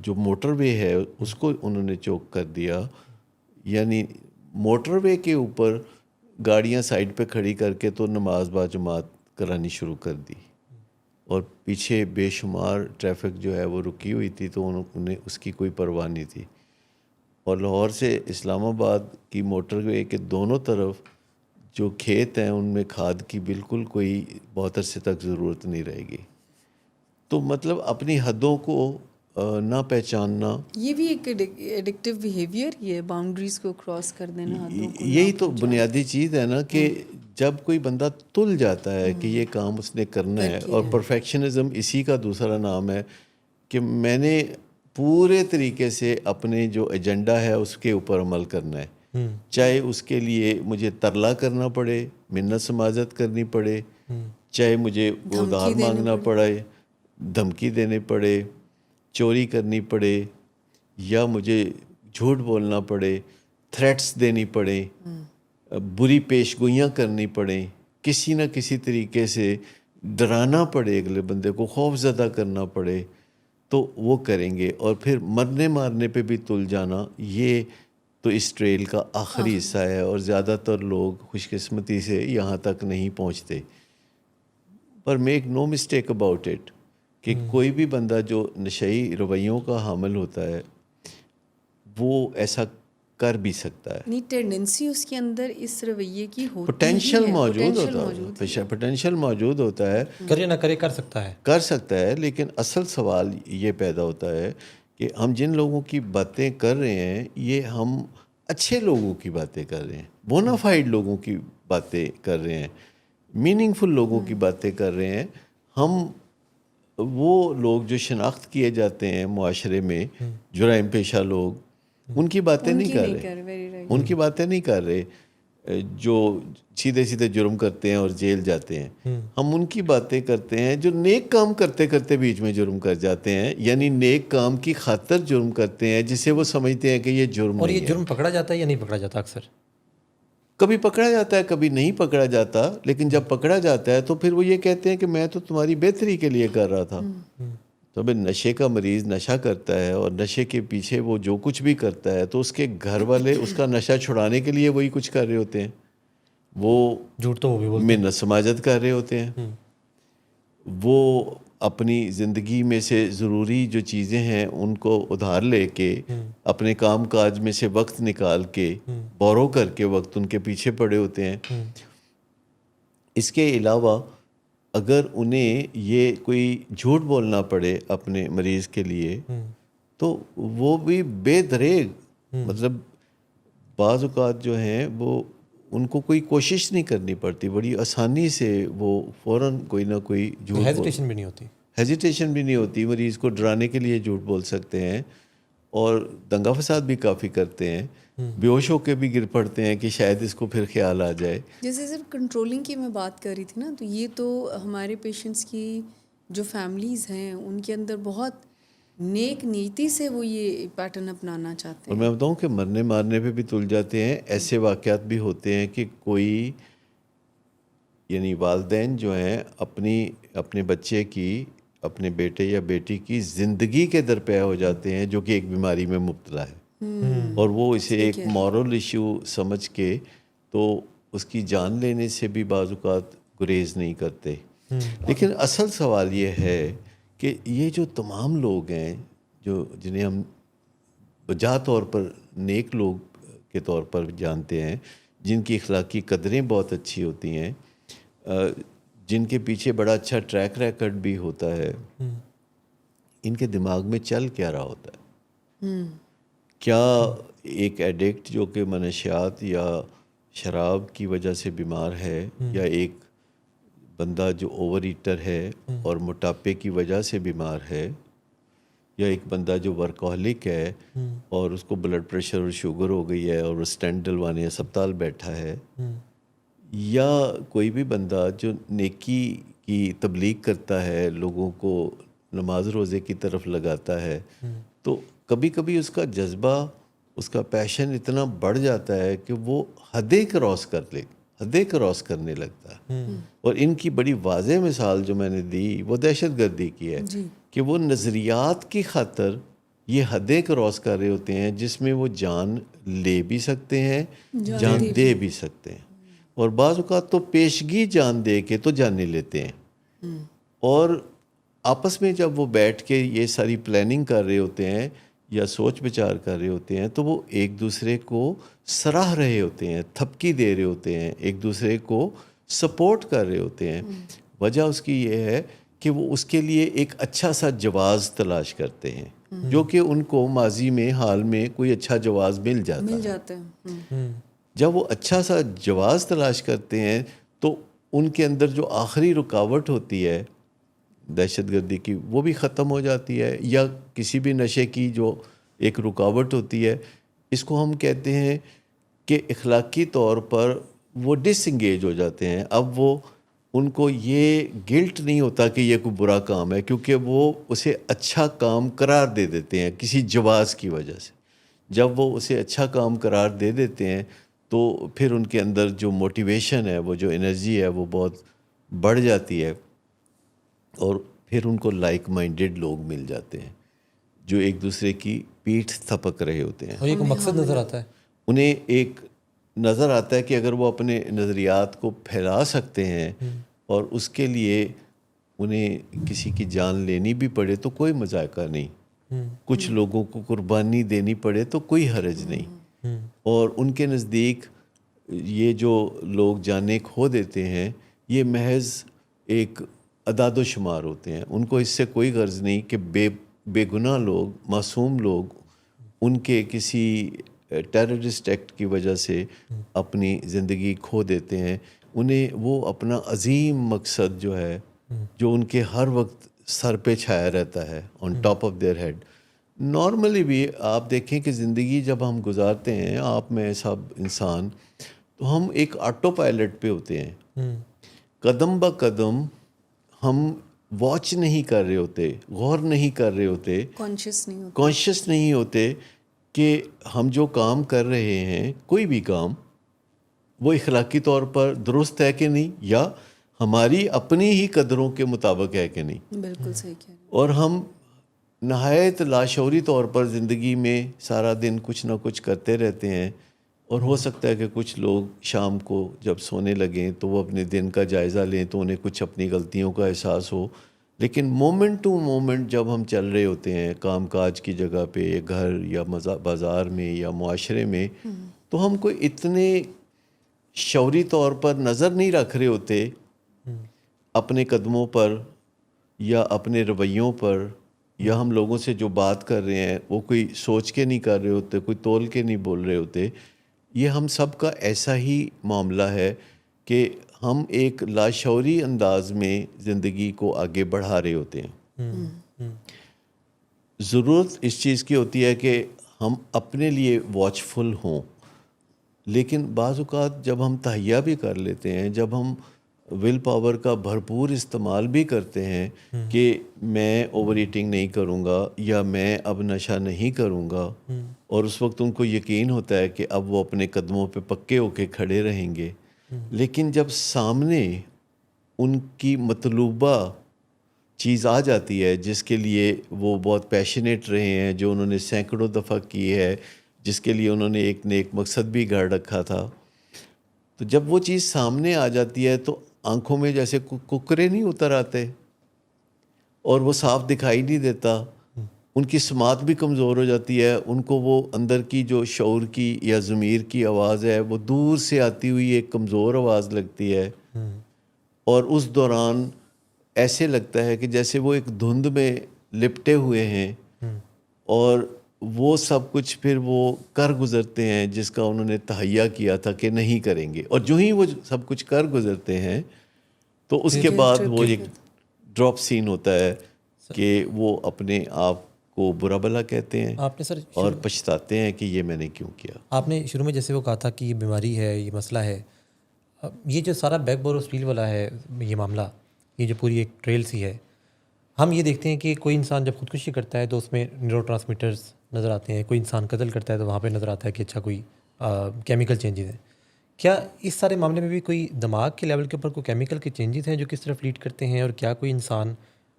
جو موٹر وے ہے اس کو انہوں نے چوک کر دیا. یعنی موٹر وے کے اوپر گاڑیاں سائڈ پہ کھڑی کر کے تو نماز با جماعت کرانی شروع کر دی, اور پیچھے بے شمار ٹریفک جو ہے وہ رکی ہوئی تھی تو انہیں اس کی کوئی پرواہ نہیں تھی. اور لاہور سے اسلام آباد کی موٹر وے کے دونوں طرف جو کھیت ہیں ان میں کھاد کی بالکل کوئی بہت عرصے تک ضرورت نہیں رہے گی. تو مطلب اپنی حدوں کو نہ پہچاننا, یہ بھی ایک ایڈکٹیو بیہیویئر, یہ باؤنڈریز کو کراس کر دینا, حدوں کو یہی تو بنیادی چیز ہے نا کہ جب کوئی بندہ تل جاتا ہے کہ یہ کام اس نے کرنا ہے, اور پرفیکشنزم اسی کا دوسرا نام ہے کہ میں نے پورے طریقے سے اپنے جو ایجنڈا ہے اس کے اوپر عمل کرنا ہے, چاہے اس کے لیے مجھے ترلا کرنا پڑے, منت سماجت کرنی پڑے, چاہے مجھے ادھار مانگنا پڑے, دھمکی دینے پڑے, چوری کرنی پڑے, یا مجھے جھوٹ بولنا پڑے, تھریٹس دینی پڑے, بری پیش گوئیاں کرنی پڑیں, کسی نہ کسی طریقے سے ڈرانا پڑے, اگلے بندے کو خوف زدہ کرنا پڑے, تو وہ کریں گے. اور پھر مرنے مارنے پہ بھی تل جانا, یہ تو اس ٹریل کا آخری حصہ ہے, اور زیادہ تر لوگ خوش قسمتی سے یہاں تک نہیں پہنچتے. پر make no mistake about it کہ کوئی بھی بندہ جو نشئی رویوں کا حامل ہوتا ہے وہ ایسا کر بھی سکتا ہے. نہیں, ٹینڈنسی اس کے اندر اس رویے کی ہوتی پوٹینشیل موجود ہوتا ہے, پوٹینشیل موجود ہوتا ہے, کرے نہ کرے کر سکتا ہے. لیکن اصل سوال یہ پیدا ہوتا ہے کہ ہم جن لوگوں کی باتیں کر رہے ہیں یہ ہم اچھے لوگوں کی باتیں کر رہے ہیں, بونافائیڈ لوگوں کی باتیں کر رہے ہیں, میننگ فل لوگوں کی باتیں کر رہے ہیں. ہم وہ لوگ جو شناخت کیے جاتے ہیں معاشرے میں, جرائم پیشہ لوگ, ان کی باتیں نہیں کر رہے, ان کی باتیں نہیں کر رہے جو سیدھے سیدھے جرم کرتے ہیں اور جیل جاتے ہیں. ہم ان کی باتیں کرتے ہیں جو نیک کام کرتے کرتے بیچ میں جرم کر جاتے ہیں, یعنی نیک کام کی خاطر جرم کرتے ہیں جسے وہ سمجھتے ہیں کہ یہ جرم اور نہیں یہ جرم پکڑا جاتا ہے یا نہیں پکڑا جاتا؟ اکثر کبھی پکڑا جاتا ہے, کبھی نہیں پکڑا جاتا, لیکن جب پکڑا جاتا ہے تو پھر وہ یہ کہتے ہیں کہ میں تو تمہاری بہتری کے لیے کر رہا تھا. تو بھائی نشے کا مریض نشہ کرتا ہے اور نشے کے پیچھے وہ جو کچھ بھی کرتا ہے تو اس کے گھر والے اس کا نشہ چھڑانے کے لیے وہی کچھ کر رہے ہوتے ہیں, وہ جھوٹ تو وہ بھی بولتے ہیں, منت سماجت کر رہے ہوتے ہیں, وہ اپنی زندگی میں سے ضروری جو چیزیں ہیں ان کو ادھار لے کے اپنے کام کاج میں سے وقت نکال کے بورو کر کے وقت ان کے پیچھے پڑے ہوتے ہیں. اس کے علاوہ اگر انہیں یہ کوئی جھوٹ بولنا پڑے اپنے مریض کے لیے تو وہ بھی بے دریغ مطلب بعض اوقات جو ہیں وہ ان کو کوئی کوشش نہیں کرنی پڑتی, بڑی آسانی سے وہ فوراً کوئی نہ کوئی جھوٹ ہیزیٹیشن بھی نہیں ہوتی. ہیزیٹیشن بھی نہیں ہوتی, مریض کو ڈرانے کے لیے جھوٹ بول سکتے ہیں اور دنگا فساد بھی کافی کرتے ہیں, بے ہوش ہو کے بھی گر پڑتے ہیں کہ شاید اس کو پھر خیال آ جائے. جیسے صرف کنٹرولنگ کی میں بات کر رہی تھی نا, تو یہ تو ہمارے پیشنٹس کی جو فیملیز ہیں ان کے اندر بہت نیک نیتی سے وہ یہ پیٹرن اپنانا چاہتے اور ہیں. میں بتاؤں کہ مرنے مارنے پہ بھی تل جاتے ہیں. ایسے واقعات بھی ہوتے ہیں کہ کوئی یعنی والدین جو ہیں اپنے بچے کی, اپنے بیٹے یا بیٹی کی زندگی کے درپے ہو جاتے ہیں جو کہ ایک بیماری میں مبتلا ہے, اور وہ اسے ایک مورل ایشو سمجھ کے تو اس کی جان لینے سے بھی بعض اوقات گریز نہیں کرتے. لیکن اصل سوال یہ ہے کہ یہ جو تمام لوگ ہیں جنہیں ہم بجا طور پر نیک لوگ کے طور پر جانتے ہیں, جن کی اخلاقی قدریں بہت اچھی ہوتی ہیں, جن کے پیچھے بڑا اچھا ٹریک ریکارڈ بھی ہوتا ہے, ان کے دماغ میں چل کیا رہا ہوتا ہے؟ کیا ایک ایڈکٹ جو کہ منشیات یا شراب کی وجہ سے بیمار ہے, یا ایک بندہ جو اوور ایٹر ہے اور موٹاپے کی وجہ سے بیمار ہے, یا ایک بندہ جو ورکہولک ہے اور اس کو بلڈ پریشر اور شوگر ہو گئی ہے اور وہ اسٹینٹ ڈلوانے اسپتال بیٹھا ہے, یا کوئی بھی بندہ جو نیکی کی تبلیغ کرتا ہے, لوگوں کو نماز روزے کی طرف لگاتا ہے, تو کبھی کبھی اس کا جذبہ, اس کا پیشن اتنا بڑھ جاتا ہے کہ وہ حدیں کراس کرنے لگتا ہے. اور ان کی بڑی واضح مثال جو میں نے دی وہ دہشت گردی کی ہے, کہ وہ نظریات کی خاطر یہ حدیں کراس کر رہے ہوتے ہیں جس میں وہ جان لے بھی سکتے ہیں, جان دے بھی سکتے ہیں, اور بعض اوقات تو پیشگی جان دے کے تو جانے لیتے ہیں. اور آپس میں جب وہ بیٹھ کے یہ ساری پلاننگ کر رہے ہوتے ہیں یا سوچ بچار کر رہے ہوتے ہیں تو وہ ایک دوسرے کو سراہ رہے ہوتے ہیں, تھپکی دے رہے ہوتے ہیں, ایک دوسرے کو سپورٹ کر رہے ہوتے ہیں. وجہ اس کی یہ ہے کہ وہ اس کے لیے ایک اچھا سا جواز تلاش کرتے ہیں, جو کہ ان کو ماضی میں حال میں کوئی اچھا جواز مل جاتا ہے. جب وہ اچھا سا جواز تلاش کرتے ہیں تو ان کے اندر جو آخری رکاوٹ ہوتی ہے دہشت گردی کی وہ بھی ختم ہو جاتی ہے, یا کسی بھی نشے کی جو ایک رکاوٹ ہوتی ہے, اس کو ہم کہتے ہیں کہ اخلاقی طور پر وہ ڈس انگیج ہو جاتے ہیں. اب وہ ان کو یہ گلٹ نہیں ہوتا کہ یہ کوئی برا کام ہے, کیونکہ وہ اسے اچھا کام قرار دے دیتے ہیں کسی جواز کی وجہ سے. جب وہ اسے اچھا کام قرار دے دیتے ہیں تو پھر ان کے اندر جو موٹیویشن ہے, وہ جو انرجی ہے, وہ بہت بڑھ جاتی ہے, اور پھر ان کو لائک مائنڈڈ لوگ مل جاتے ہیں جو ایک دوسرے کی پیٹھ تھپک رہے ہوتے ہیں. اور ایک مقصد نظر آتا ہے, انہیں ایک نظر آتا ہے کہ اگر وہ اپنے نظریات کو پھیلا سکتے ہیں اور اس کے لیے انہیں کسی کی جان لینی بھی پڑے تو کوئی مذائقہ نہیں, کچھ لوگوں کو قربانی دینی پڑے تو کوئی حرج نہیں. اور ان کے نزدیک یہ جو لوگ جانیں کھو دیتے ہیں یہ محض ایک اعداد و شمار ہوتے ہیں. ان کو اس سے کوئی غرض نہیں کہ بے گناہ لوگ, معصوم لوگ ان کے کسی ٹیررسٹ ایکٹ کی وجہ سے اپنی زندگی کھو دیتے ہیں. انہیں وہ اپنا عظیم مقصد جو ہے, جو ان کے ہر وقت سر پہ چھایا رہتا ہے, on top of their head. Normally بھی آپ دیکھیں کہ زندگی جب ہم گزارتے ہیں, آپ میں سب انسان, تو ہم ایک آٹو پائلٹ پہ ہوتے ہیں. قدم با قدم ہم واچ نہیں کر رہے ہوتے, غور نہیں کر رہے ہوتے, کانشیس نہیں ہوتے کہ ہم جو کام کر رہے ہیں, کوئی بھی کام, وہ اخلاقی طور پر درست ہے کہ نہیں, یا ہماری اپنی ہی قدروں کے مطابق ہے کہ نہیں. بالکل صحیح کہہ رہے ہیں. اور ہم نہایت لاشعوری طور پر زندگی میں سارا دن کچھ نہ کچھ کرتے رہتے ہیں, اور ہو سکتا ہے کہ کچھ لوگ شام کو جب سونے لگیں تو وہ اپنے دن کا جائزہ لیں تو انہیں کچھ اپنی غلطیوں کا احساس ہو. لیکن مومنٹ ٹو مومنٹ جب ہم چل رہے ہوتے ہیں کام کاج کی جگہ پہ, گھر یا بازار میں یا معاشرے میں, تو ہم کوئی اتنے شعوری طور پر نظر نہیں رکھ رہے ہوتے اپنے قدموں پر یا اپنے رویوں پر یا ہم لوگوں سے جو بات کر رہے ہیں وہ کوئی سوچ کے نہیں کر رہے ہوتے, کوئی تول کے نہیں بول رہے ہوتے. یہ ہم سب کا ایسا ہی معاملہ ہے کہ ہم ایک لاشعوری انداز میں زندگی کو آگے بڑھا رہے ہوتے ہیں. ضرورت اس چیز کی ہوتی ہے کہ ہم اپنے لیے واچ فل ہوں, لیکن بعض اوقات جب ہم تہیا بھی کر لیتے ہیں, جب ہم ول پاور کا بھرپور استعمال بھی کرتے ہیں کہ میں اوور ایٹنگ نہیں کروں گا یا میں اب نشہ نہیں کروں گا, اور اس وقت ان کو یقین ہوتا ہے کہ اب وہ اپنے قدموں پہ پکے ہو کے کھڑے رہیں گے, لیکن جب سامنے ان کی مطلوبہ چیز آ جاتی ہے جس کے لیے وہ بہت پیشنیٹ رہے ہیں, جو انہوں نے سینکڑوں دفعہ کی ہے, جس کے لیے انہوں نے ایک نیک مقصد بھی گھڑ رکھا تھا, تو جب وہ چیز سامنے آ جاتی ہے تو آنکھوں میں جیسے ککرے نہیں اتر آتے اور وہ صاف دکھائی نہیں دیتا, ان کی سماعت بھی کمزور ہو جاتی ہے, ان کو وہ اندر کی جو شعور کی یا ضمیر کی آواز ہے وہ دور سے آتی ہوئی ایک کمزور آواز لگتی ہے, اور اس دوران ایسے لگتا ہے کہ جیسے وہ ایک دھند میں لپٹے ہوئے ہیں اور وہ سب کچھ پھر وہ کر گزرتے ہیں جس کا انہوں نے تہیا کیا تھا کہ نہیں کریں گے, اور جو ہی وہ سب کچھ کر گزرتے ہیں تو اس کے بعد وہ ایک ڈراپ سین ہوتا ہے کہ وہ اپنے آپ کو برا بھلا کہتے ہیں آپ نے سر اور پچھتاتے ہیں کہ یہ میں نے کیوں کیا. آپ نے شروع میں جیسے وہ کہا تھا کہ یہ بیماری ہے, یہ مسئلہ ہے, یہ جو سارا بیک بورو اسٹیل والا ہے یہ معاملہ, یہ جو پوری ایک ٹریل سی ہے, ہم یہ دیکھتے ہیں کہ کوئی انسان جب خودکشی کرتا ہے تو اس میں نیورو ٹرانسمیٹرز نظر آتے ہیں, کوئی انسان قتل کرتا ہے تو وہاں پہ نظر آتا ہے کہ اچھا کوئی کیمیکل چینجز ہیں. کیا اس سارے معاملے میں بھی کوئی دماغ کے لیول کے اوپر کوئی کیمیکل کے چینجز ہیں جو کس طرف لیڈ کرتے ہیں, اور کیا کوئی انسان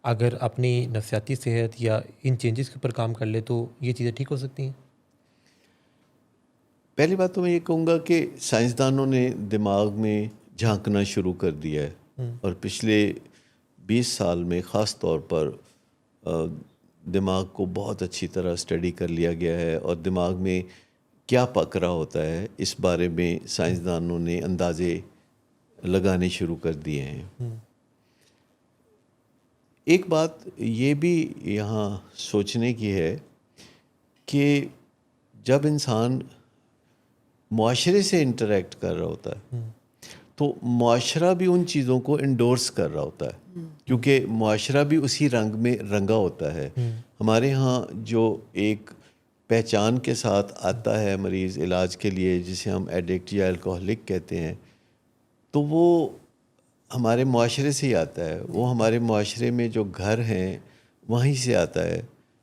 اگر اپنی نفسیاتی صحت یا ان چینجز کے اوپر کام کر لے تو یہ چیزیں ٹھیک ہو سکتی ہیں؟ پہلی بات تو میں یہ کہوں گا کہ سائنسدانوں نے دماغ میں جھانکنا شروع کر دیا ہے, اور پچھلے 20 سال میں خاص طور پر دماغ کو بہت اچھی طرح اسٹڈی کر لیا گیا ہے, اور دماغ میں کیا پک رہا ہوتا ہے اس بارے میں سائنسدانوں نے اندازے لگانے شروع کر دیے ہیں. ایک بات یہ بھی یہاں سوچنے کی ہے کہ جب انسان معاشرے سے انٹریکٹ کر رہا ہوتا ہے تو معاشرہ بھی ان چیزوں کو انڈورس کر رہا ہوتا ہے, کیونکہ معاشرہ بھی اسی رنگ میں رنگا ہوتا ہے. ہمارے ہاں جو ایک پہچان کے ساتھ آتا ہے مریض علاج کے لیے, جسے ہم ایڈکٹ یا الکوہلک کہتے ہیں, تو وہ ہمارے معاشرے سے ہی آتا ہے. وہ ہمارے معاشرے میں جو گھر ہیں وہیں سے آتا ہے,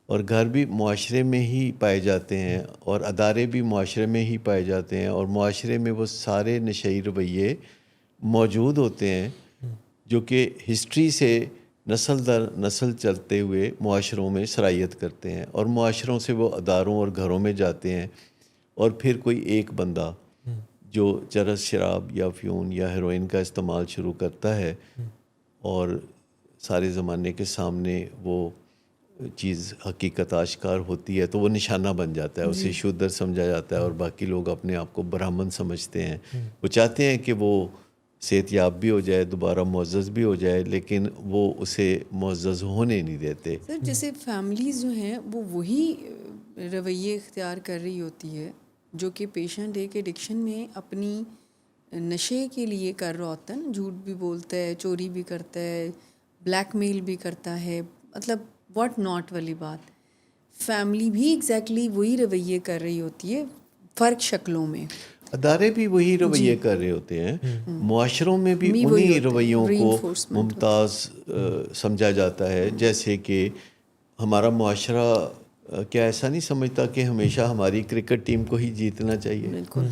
اور گھر بھی معاشرے میں ہی پائے جاتے ہیں, اور ادارے بھی معاشرے میں ہی پائے جاتے ہیں, اور معاشرے میں وہ سارے نشئی رویے موجود ہوتے ہیں جو کہ ہسٹری سے نسل در نسل چلتے ہوئے معاشروں میں سرایت کرتے ہیں, اور معاشروں سے وہ اداروں اور گھروں میں جاتے ہیں, اور پھر کوئی ایک بندہ جو چرس, شراب یا فیون یا ہیروئن کا استعمال شروع کرتا ہے, اور سارے زمانے کے سامنے وہ چیز حقیقت آشکار ہوتی ہے تو وہ نشانہ بن جاتا ہے, اسے شودر سمجھا جاتا ہے, اور باقی لوگ اپنے آپ کو برہمن سمجھتے ہیں. وہ چاہتے ہیں کہ وہ صحت یاب بھی ہو جائے, دوبارہ معزز بھی ہو جائے, لیکن وہ اسے معزز ہونے نہیں دیتے. سر جیسے فیملیز جو ہیں وہ وہی رویے اختیار کر رہی ہوتی ہے جو کہ پیشنٹ ایک ایڈکشن میں اپنی نشے کے لیے کر رہا ہوتا ہے نا, جھوٹ بھی بولتا ہے, چوری بھی کرتا ہے, بلیک میل بھی کرتا ہے, مطلب واٹ ناٹ والی بات. فیملی بھی ایگزیکٹلی وہی رویے کر رہی ہوتی ہے, فرق شکلوں میں. ادارے بھی وہی رویے کر رہے ہوتے ہیں, معاشروں میں بھی انہی رویوں کو ممتاز سمجھا جاتا ہے. جیسے کہ ہمارا معاشرہ کیا ایسا نہیں سمجھتا کہ ہمیشہ ہماری کرکٹ ٹیم کو ہی جیتنا چاہیے, بالکل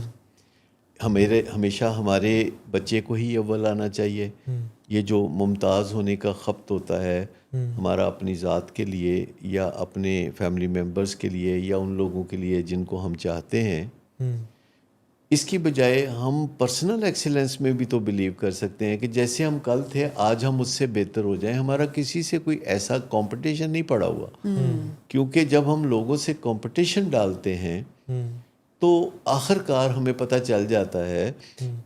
ہمیشہ ہمارے بچے کو ہی اول آنا چاہیے. یہ جو ممتاز ہونے کا خپت ہوتا ہے ہمارا اپنی ذات کے لیے یا اپنے فیملی ممبرز کے لیے یا ان لوگوں کے لیے جن کو ہم چاہتے ہیں, اس کی بجائے ہم پرسنل ایکسیلنس میں بھی تو بلیو کر سکتے ہیں کہ جیسے ہم کل تھے آج ہم اس سے بہتر ہو جائیں. ہمارا کسی سے کوئی ایسا کمپٹیشن نہیں پڑا ہوا, کیونکہ جب ہم لوگوں سے کمپٹیشن ڈالتے ہیں تو آخر کار ہمیں پتہ چل جاتا ہے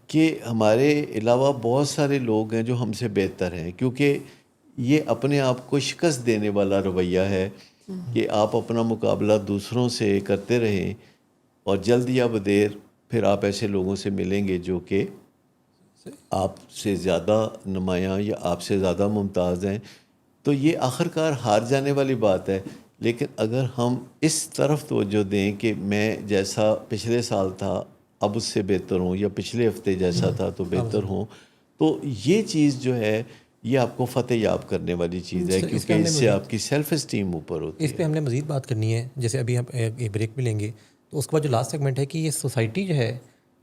کہ ہمارے علاوہ بہت سارے لوگ ہیں جو ہم سے بہتر ہیں, کیونکہ یہ اپنے آپ کو شکست دینے والا رویہ ہے کہ آپ اپنا مقابلہ دوسروں سے کرتے رہیں اور جلد یا بدیر پھر آپ ایسے لوگوں سے ملیں گے جو کہ آپ سے زیادہ نمایاں یا آپ سے زیادہ ممتاز ہیں. تو یہ آخرکار ہار جانے والی بات ہے. لیکن اگر ہم اس طرف توجہ دیں کہ میں جیسا پچھلے سال تھا اب اس سے بہتر ہوں، یا پچھلے ہفتے جیسا تھا تو بہتر ہوں، تو یہ چیز جو ہے یہ آپ کو فتح یاب کرنے والی چیز ہے، کیونکہ اس سے آپ کی سیلف اسٹیم اوپر ہوتی ہے. اس پہ ہم نے مزید بات کرنی ہے. جیسے ابھی ہم ایک بریک بھی لیں گے، تو اس کے بعد جو لاسٹ سیگمنٹ ہے کہ یہ سوسائٹی جو ہے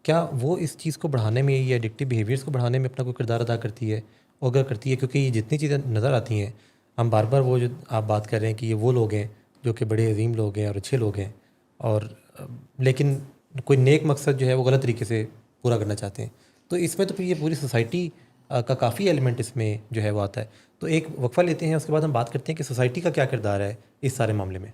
کیا وہ اس چیز کو بڑھانے میں یا ایڈکٹیو بیہیویئرس کو بڑھانے میں اپنا کوئی کردار ادا کرتی ہے؟ اور اگر کرتی ہے، کیونکہ یہ جتنی چیزیں نظر آتی ہیں، ہم بار بار وہ جو آپ بات کر رہے ہیں کہ یہ وہ لوگ ہیں جو کہ بڑے عظیم لوگ ہیں اور اچھے لوگ ہیں، اور لیکن کوئی نیک مقصد جو ہے وہ غلط طریقے سے پورا کرنا چاہتے ہیں. تو اس میں تو پھر یہ پوری سوسائٹی کا کافی ایلیمنٹ اس میں جو ہے وہ آتا ہے. تو ایک وقفہ لیتے ہیں، اس کے بعد ہم بات کرتے ہیں کہ سوسائٹی کا کیا کردار ہے اس سارے معاملے میں.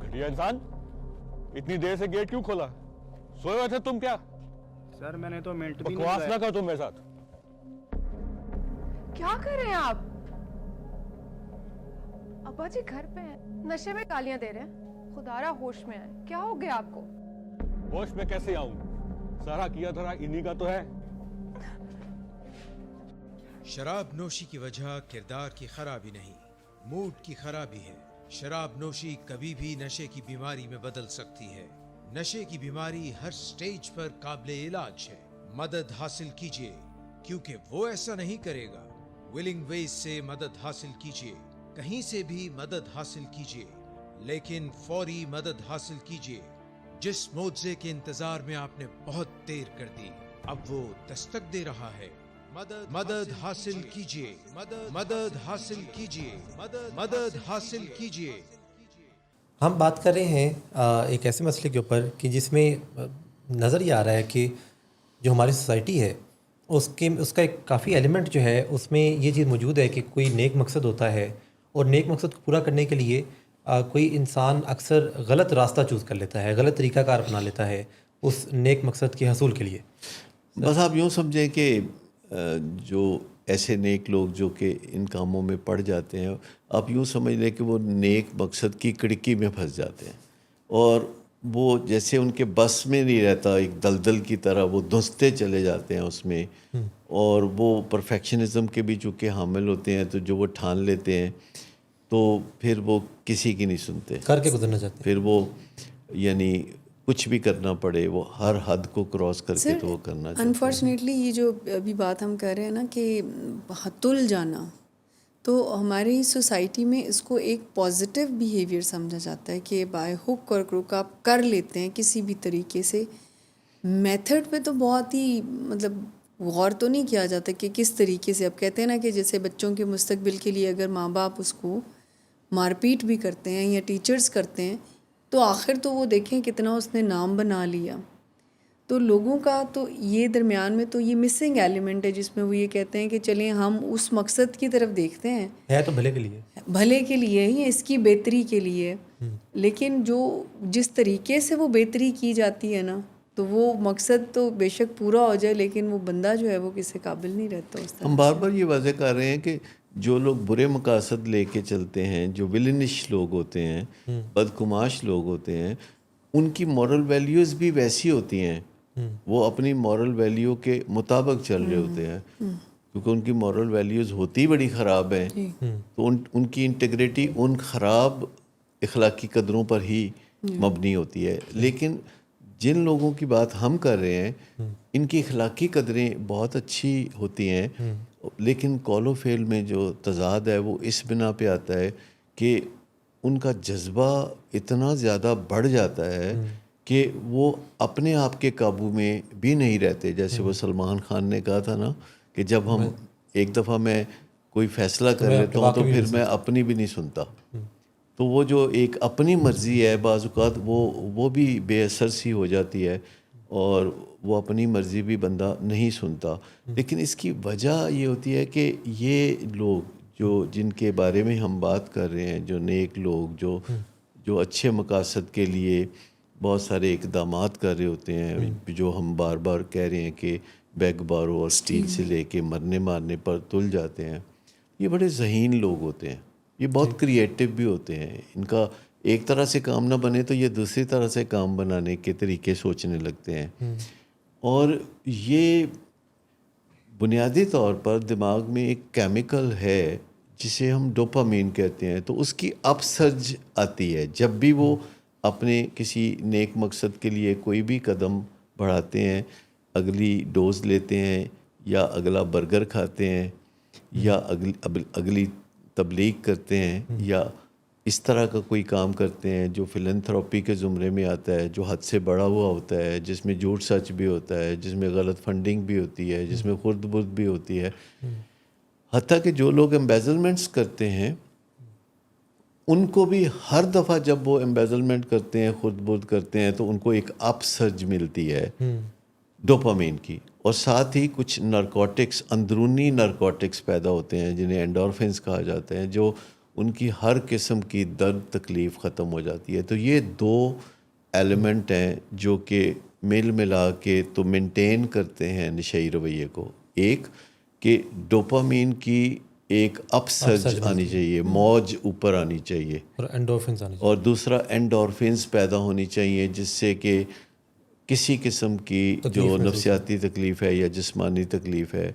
گھٹیا انسان، اتنی دیر سے گیٹ کیوں کھولا؟ سوئے ہوئے تھے تم کیا؟ سر میں نے تو منٹ بھی بکواس نہیں نہ کرو تم میرے ساتھ. کیا کر رہے ہیں آپ؟ ابا جی گھر پہ ہیں، نشے میں گالیاں دے رہے ہیں. خدا را ہوش میں آئے. کیا ہو گیا آپ کو؟ ہوش میں کیسے آؤں؟ سارا کیا دھرا انہی کا تو ہے. شراب نوشی کی وجہ کردار کی خرابی نہیں، موڈ کی خرابی ہے. شراب نوشی کبھی بھی نشے کی بیماری میں بدل سکتی ہے. نشے کی بیماری ہر سٹیج پر قابل علاج ہے. مدد حاصل کیجئے، کیونکہ وہ ایسا نہیں کرے گا. ولنگ ویز سے مدد حاصل کیجئے، کہیں سے بھی مدد حاصل کیجئے، لیکن فوری مدد حاصل کیجئے. جس معجزے کے انتظار میں آپ نے بہت دیر کر دی، اب وہ دستک دے رہا ہے. مدد حاصل کیجئے، مدد حاصل کیجئے، مدد حاصل کیجئے. ہم بات کر رہے ہیں ایک ایسے مسئلے کے اوپر کہ جس میں نظر یہ آ رہا ہے کہ جو ہماری سوسائٹی ہے اس کا ایک کافی ایلیمنٹ جو ہے اس میں یہ چیز موجود ہے کہ کوئی نیک مقصد ہوتا ہے، اور نیک مقصد کو پورا کرنے کے لیے کوئی انسان اکثر غلط راستہ چوز کر لیتا ہے، غلط طریقہ کار اپنا لیتا ہے اس نیک مقصد کے حصول کے لیے. بس آپ یوں سمجھیں کہ جو ایسے نیک لوگ جو کہ ان کاموں میں پڑ جاتے ہیں، آپ یوں سمجھ لیں کہ وہ نیک مقصد کی کڑکی میں پھنس جاتے ہیں، اور وہ جیسے ان کے بس میں نہیں رہتا، ایک دلدل کی طرح وہ دھنستے چلے جاتے ہیں اس میں. اور وہ پرفیکشنزم کے بھی چونکہ حامل ہوتے ہیں، تو جو وہ ٹھان لیتے ہیں تو پھر وہ کسی کی نہیں سنتے، کر کے گزرنا چاہتے ہیں. پھر وہ یعنی کچھ بھی کرنا پڑے وہ ہر حد کو کراس کر کے تو وہ کرنا چاہتے ہیں. انفارچونیٹلی یہ جو ابھی بات ہم کر رہے ہیں نا کہ تل جانا، تو ہماری سوسائٹی میں اس کو ایک پازیٹیو بیہیویئر سمجھا جاتا ہے کہ بائی ہک اور کروک آپ کر لیتے ہیں کسی بھی طریقے سے. میتھڈ پہ تو بہت ہی مطلب غور تو نہیں کیا جاتا کہ کس طریقے سے. اب کہتے ہیں نا کہ جیسے بچوں کے مستقبل کے لیے اگر ماں باپ اس کو مار پیٹ بھی کرتے ہیں یا ٹیچرز کرتے ہیں، تو آخر تو وہ دیکھیں کتنا اس نے نام بنا لیا. تو لوگوں کا تو یہ درمیان میں تو یہ مسنگ ایلیمنٹ ہے جس میں وہ یہ کہتے ہیں کہ چلیں ہم اس مقصد کی طرف دیکھتے ہیں، ہے تو بھلے کے لیے، بھلے کے لیے ہی، اس کی بہتری کے لیے. لیکن جس طریقے سے وہ بہتری کی جاتی ہے نا، تو وہ مقصد تو بے شک پورا ہو جائے لیکن وہ بندہ جو ہے وہ کسی قابل نہیں رہتا اس طرح. ہم بار بار یہ واضح کر رہے ہیں کہ جو لوگ برے مقاصد لے کے چلتے ہیں، جو ولنش لوگ ہوتے ہیں، بدکماش لوگ ہوتے ہیں، ان کی مورل ویلیوز بھی ویسی ہوتی ہیں. وہ اپنی مورل ویلیو کے مطابق چل رہے ہوتے ہیں، کیونکہ ان کی مورل ویلیوز ہوتی بڑی خراب ہیں. تو ان کی انٹیگریٹی ان خراب اخلاقی قدروں پر ہی مبنی ہوتی ہے. لیکن جن لوگوں کی بات ہم کر رہے ہیں ان کی اخلاقی قدریں بہت اچھی ہوتی ہیں، لیکن قول و فعل میں جو تضاد ہے وہ اس بنا پہ آتا ہے کہ ان کا جذبہ اتنا زیادہ بڑھ جاتا ہے کہ وہ اپنے آپ کے قابو میں بھی نہیں رہتے. جیسے وہ سلمان خان نے کہا تھا نا کہ جب ہم ایک دفعہ میں کوئی فیصلہ کر لیتا ہوں تو پھر میں اپنی بھی نہیں سنتا. تو وہ جو ایک اپنی مرضی ہے بعض اوقات وہ بھی بے اثر سی ہو جاتی ہے، اور وہ اپنی مرضی بھی بندہ نہیں سنتا. لیکن اس کی وجہ یہ ہوتی ہے کہ یہ لوگ جو جن کے بارے میں ہم بات کر رہے ہیں، جو نیک لوگ، جو اچھے مقاصد کے لیے بہت سارے اقدامات کر رہے ہوتے ہیں، جو ہم بار بار کہہ رہے ہیں کہ بیگ بارو اور اسٹیل سے لے کے مرنے مارنے پر تل جاتے ہیں، یہ بڑے ذہین لوگ ہوتے ہیں، یہ بہت کریٹیو بھی ہوتے ہیں. ان کا ایک طرح سے کام نہ بنے تو یہ دوسری طرح سے کام بنانے کے طریقے سوچنے لگتے ہیں. اور یہ بنیادی طور پر دماغ میں ایک کیمیکل ہے جسے ہم ڈوپامین کہتے ہیں. تو اس کی اپسرج آتی ہے جب بھی وہ اپنے کسی نیک مقصد کے لیے کوئی بھی قدم بڑھاتے ہیں، اگلی ڈوز لیتے ہیں یا اگلا برگر کھاتے ہیں یا اگلی تبلیغ کرتے ہیں یا اس طرح کا کوئی کام کرتے ہیں جو فلنتھراپی کے زمرے میں آتا ہے، جو حد سے بڑا ہوا ہوتا ہے، جس میں جھوٹ سچ بھی ہوتا ہے، جس میں غلط فنڈنگ بھی ہوتی ہے، جس میں خرد برد بھی ہوتی ہے. حتیٰ کہ جو لوگ ایمبیزلمنٹس کرتے ہیں ان کو بھی ہر دفعہ جب وہ ایمبیزلمنٹ کرتے ہیں، خرد برد کرتے ہیں، تو ان کو ایک اپ سرج ملتی ہے ڈوپامین کی، اور ساتھ ہی کچھ نارکوٹکس، اندرونی نارکوٹکس پیدا ہوتے ہیں جنہیں اینڈورفنس کہا جاتا ہے، جو ان کی ہر قسم کی درد تکلیف ختم ہو جاتی ہے. تو یہ دو ایلیمنٹ ہیں جو کہ مل ملا کے تو مینٹین کرتے ہیں نشئی رویے کو. ایک کہ ڈوپامین کی ایک اپ سرج آنی چاہیے، موج اوپر آنی چاہیے، اور اینڈورفنس آنی چاہیے، اور دوسرا اینڈورفنس پیدا ہونی چاہیے جس سے کہ کسی قسم کی جو نفسیاتی تکلیف ہے یا جسمانی تکلیف ہے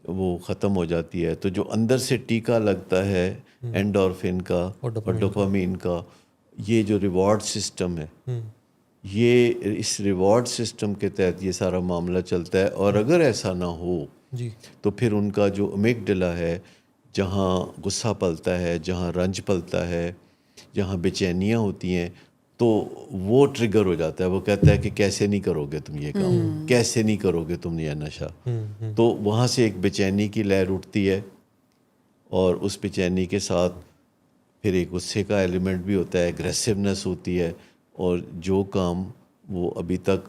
وہ ختم ہو جاتی ہے. تو جو اندر سے ٹیکا لگتا ہے اینڈورفن کا اور ڈوپامین کا، یہ جو ریوارڈ سسٹم ہے، یہ اس ریوارڈ سسٹم کے تحت یہ سارا معاملہ چلتا ہے. اور اگر ایسا نہ ہو تو پھر ان کا جو امیگڈلا ہے، جہاں غصہ پلتا ہے، جہاں رنج پلتا ہے، جہاں بے چینیاں ہوتی ہیں، تو وہ ٹریگر ہو جاتا ہے. وہ کہتا ہے کہ کیسے نہیں کرو گے تم یہ کام، کیسے نہیں کرو گے تم یہ نشہ. تو وہاں سے ایک بے چینی کی لہر اٹھتی ہے، اور اس بے چینی کے ساتھ پھر ایک غصے کا ایلیمنٹ بھی ہوتا ہے، ایگریسونیس ہوتی ہے، اور جو کام وہ ابھی تک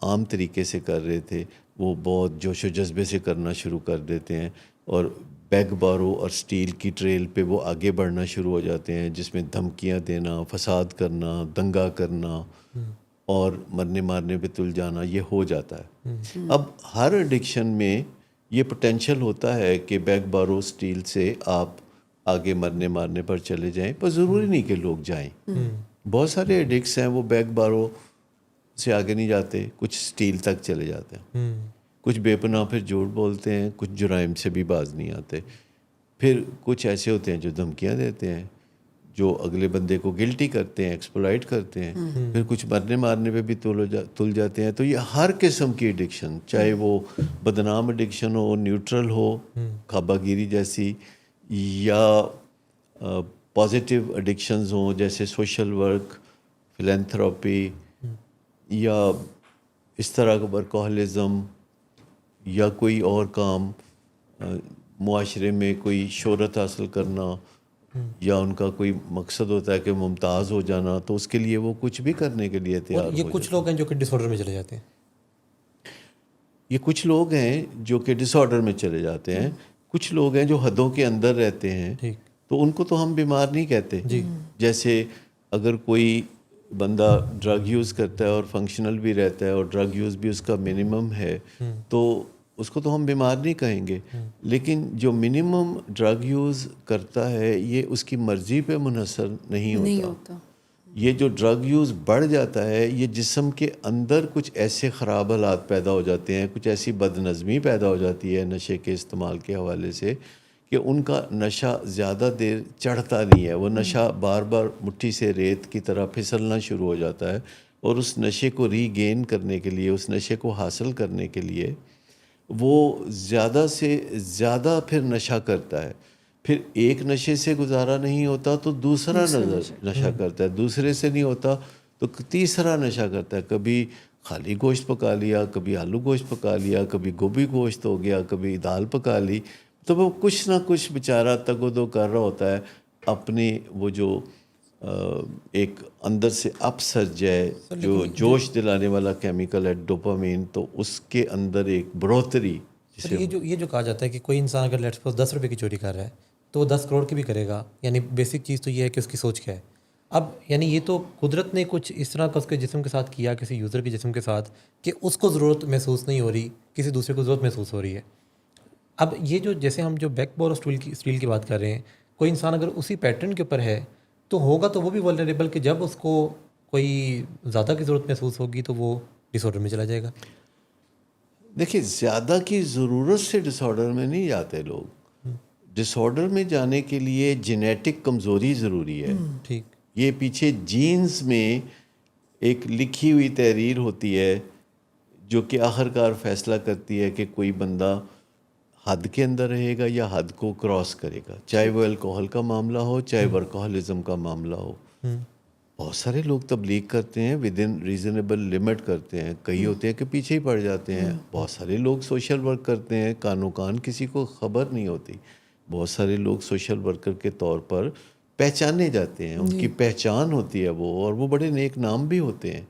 عام طریقے سے کر رہے تھے وہ بہت جوش و جذبے سے کرنا شروع کر دیتے ہیں، اور بیگ بارو اور اسٹیل کی ٹریل پہ وہ آگے بڑھنا شروع ہو جاتے ہیں، جس میں دھمکیاں دینا، فساد کرنا، دنگا کرنا اور مرنے مارنے پہ تل جانا، یہ ہو جاتا ہے. اب ہر ایڈکشن میں یہ پوٹینشیل ہوتا ہے کہ بیگ بارو اسٹیل سے آپ آگے مرنے مارنے پر چلے جائیں، پر ضروری نہیں کہ لوگ جائیں. بہت سارے ایڈکٹس ہیں وہ بیگ بارو سے آگے نہیں جاتے، کچھ اسٹیل تک چلے جاتے ہیں، کچھ بے پناہ پھر جھوٹ بولتے ہیں، کچھ جرائم سے بھی باز نہیں آتے، پھر کچھ ایسے ہوتے ہیں جو دھمکیاں دیتے ہیں، جو اگلے بندے کو گلٹی کرتے ہیں، ایکسپلائٹ کرتے ہیں، پھر کچھ مرنے مارنے پہ بھی تل جاتے ہیں. تو یہ ہر قسم کی ایڈکشن، چاہے وہ بدنام ایڈکشن ہو، نیوٹرل ہو، کعبہ گیری جیسی، یا پازیٹیو ایڈکشنز ہوں جیسے سوشل ورک، فلینتھراپی، یا اس طرح کا ورکہولزم، یا کوئی اور کام، معاشرے میں کوئی شہرت حاصل کرنا، یا ان کا کوئی مقصد ہوتا ہے کہ ممتاز ہو جانا، تو اس کے لیے وہ کچھ بھی کرنے کے لیے تیار ہو یہ کچھ لوگ ہیں جو کہ ڈس آرڈر میں چلے جاتے ہیں. یہ کچھ لوگ ہیں جو کہ ڈس آرڈر میں چلے جاتے ہیں. کچھ لوگ ہیں جو حدوں کے اندر رہتے ہیں، تو ان کو تو ہم بیمار نہیں کہتے. جیسے اگر کوئی بندہ ڈرگ یوز کرتا ہے اور فنکشنل بھی رہتا ہے اور ڈرگ یوز بھی اس کا منیمم ہے، تو اس کو تو ہم بیمار نہیں کہیں گے. لیکن جو منیمم ڈرگ یوز کرتا ہے یہ اس کی مرضی پہ منحصر نہیں ہوتا. یہ جو ڈرگ یوز بڑھ جاتا ہے، یہ جسم کے اندر کچھ ایسے خراب حالات پیدا ہو جاتے ہیں، کچھ ایسی بد نظمی پیدا ہو جاتی ہے نشے کے استعمال کے حوالے سے، کہ ان کا نشہ زیادہ دیر چڑھتا نہیں ہے. وہ نشہ بار بار مٹھی سے ریت کی طرح پھسلنا شروع ہو جاتا ہے، اور اس نشے کو ری گین کرنے کے لیے، اس نشے کو حاصل کرنے کے لیے وہ زیادہ سے زیادہ پھر نشہ کرتا ہے. پھر ایک نشے سے گزارا نہیں ہوتا تو دوسرا نشہ کرتا ہے، دوسرے سے نہیں ہوتا تو تیسرا نشہ کرتا ہے. کبھی خالی گوشت پکا لیا، کبھی آلو گوشت پکا لیا، کبھی گوبھی گوشت ہو گیا، کبھی دال پکا لی. تو وہ کچھ نہ کچھ بیچارہ تگ و دو کر رہا ہوتا ہے اپنی وہ جو ایک اندر سے اپ سرج ہے، جو جوش دلانے والا کیمیکل ہے ڈوپامین، تو اس کے اندر ایک بڑھوتری. یہ جو کہا جاتا ہے کہ کوئی انسان اگر لیٹس سپوز 10 روپے کی چوری کر رہا ہے تو وہ 10 کروڑ کی بھی کرے گا. یعنی بیسک چیز تو یہ ہے کہ اس کی سوچ کیا ہے. اب یعنی یہ تو قدرت نے کچھ اس طرح کا اس کے جسم کے ساتھ کیا, کسی یوزر کے جسم کے ساتھ, کہ اس کو ضرورت محسوس نہیں ہو رہی, کسی دوسرے کو ضرورت محسوس ہو رہی ہے. اب یہ جو جیسے ہم جو بیک بور اسٹیل کی بات کر رہے ہیں, کوئی انسان اگر اسی پیٹرن کے اوپر ہے تو ہوگا تو وہ بھی ولنریبل, کہ جب اس کو کوئی زیادہ کی ضرورت محسوس ہوگی تو وہ ڈس آرڈر میں چلا جائے گا. دیکھیے زیادہ کی ضرورت سے ڈس آرڈر میں نہیں جاتے لوگ. ڈس آرڈر میں جانے کے لیے جینیٹک کمزوری ضروری ہے. ٹھیک, یہ پیچھے جینز میں ایک لکھی ہوئی تحریر ہوتی ہے جو کہ آخرکار فیصلہ کرتی ہے کہ کوئی بندہ حد کے اندر رہے گا یا حد کو کراس کرے گا, چاہے وہ الکوہل کا معاملہ ہو, چاہے ورکوہلزم کا معاملہ ہو. بہت سارے لوگ تبلیغ کرتے ہیں, ود ان ریزنیبل لمٹ کرتے ہیں, کئی ہوتے ہیں کہ پیچھے ہی پڑ جاتے ہیں. بہت سارے لوگ سوشل ورک کرتے ہیں, کانوں کان کسی کو خبر نہیں ہوتی. بہت سارے لوگ سوشل ورکر کے طور پر پہچانے جاتے ہیں, ان کی پہچان ہوتی ہے وہ, اور وہ بڑے نیک نام بھی ہوتے ہیں.